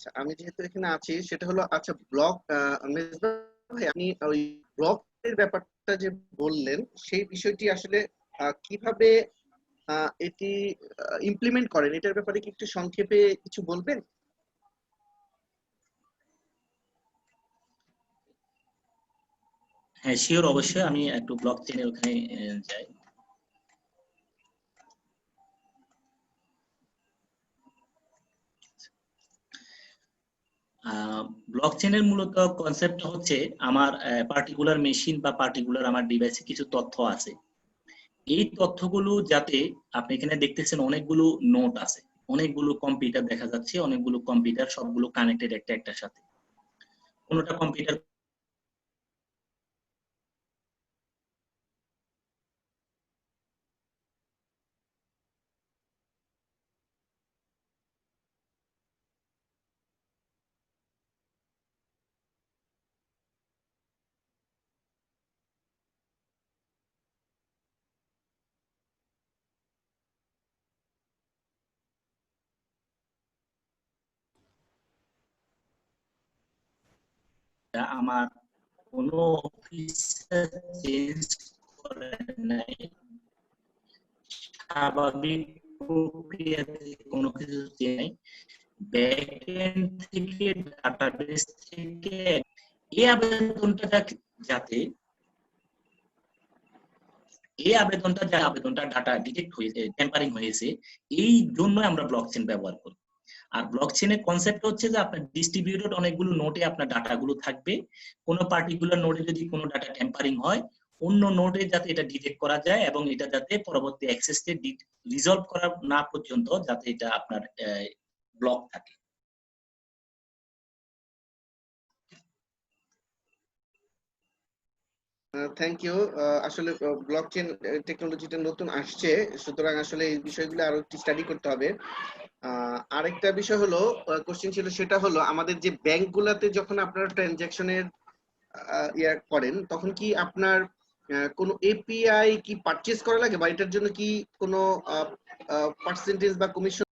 আচ্ছা, আমি যেহেতু এখানে আছি সেটা হলো, আচ্ছা ব্লক ভাই, আপনি ওই ব্লকের ব্যাপারটা যে বললেন সেই বিষয়টি আসলে কিভাবে এটি ইমপ্লিমেন্ট করেন, এটার ব্যাপারে কি একটু সংক্ষেপে কিছু বলবেন? হ্যাঁ শিওর, অবশ্যই আমি একটু ব্লক চেনের ওখানে যাই। ব্লক চেনের মূলত কনসেপ্ট হচ্ছে আমার পার্টিকুলার মেশিন বা পার্টিকুলার আমার ডিভাইসে কিছু তথ্য আছে, এই তথ্যগুলো যাতে, আপনি এখানে দেখতেছেন অনেকগুলো নোট আছে, অনেকগুলো কম্পিউটার দেখা যাচ্ছে, অনেকগুলো কম্পিউটার সবগুলো কানেক্টেড একটা একটার সাথে। কোনোটা কম্পিউটার আমার কোনো অফিসার চেঞ্জ করে নাই, স্বাভাবিক প্রক্রিয়াতে কোনো কিছু চেঞ্জ নাই, ব্যাকএন্ড থেকে ডাটাবেস থেকে এই আবেদনটা যাতে আবেদনটা ডাটা ডিটেক্ট হয়েছে, টেম্পারিং হয়েছে, এই জন্য আমরা ব্লকচেন ব্যবহার করি। আর ব্লকচেনের কনসেপ্ট হচ্ছে যে আপনার ডিস্ট্রিবিউটেড অনেকগুলো নোটে আপনার ডাটাগুলো থাকবে, কোনো পার্টিকুলার নোটে যদি কোনো ডাটা টেম্পারিং হয়, অন্য নোটে যাতে এটা ডিটেক্ট করা যায় এবং এটা যাতে পরবর্তী অ্যাক্সেসে রিজলভ করা না পর্যন্ত যাতে এটা আপনার ব্লক থাকে। Thank you. আসলে ব্লকচেন টেকনোলজিটা নতুন আসছে, সুতরাং আসলে এই বিষয়গুলো আরো একটু স্টাডি করতে হবে। আরেকটা বিষয় হলো, কোশ্চেন ছিল, সেটা হলো আমাদের যে ব্যাংকগুলোতে যখন আপনারা ট্রানজাকশনের ইয়া করেন, তখন কি আপনার কোনো এপিআই কি পারচেজ করা লাগে, বা এটার জন্য কি কোনো পার্সেন্টেজ বা কমিশন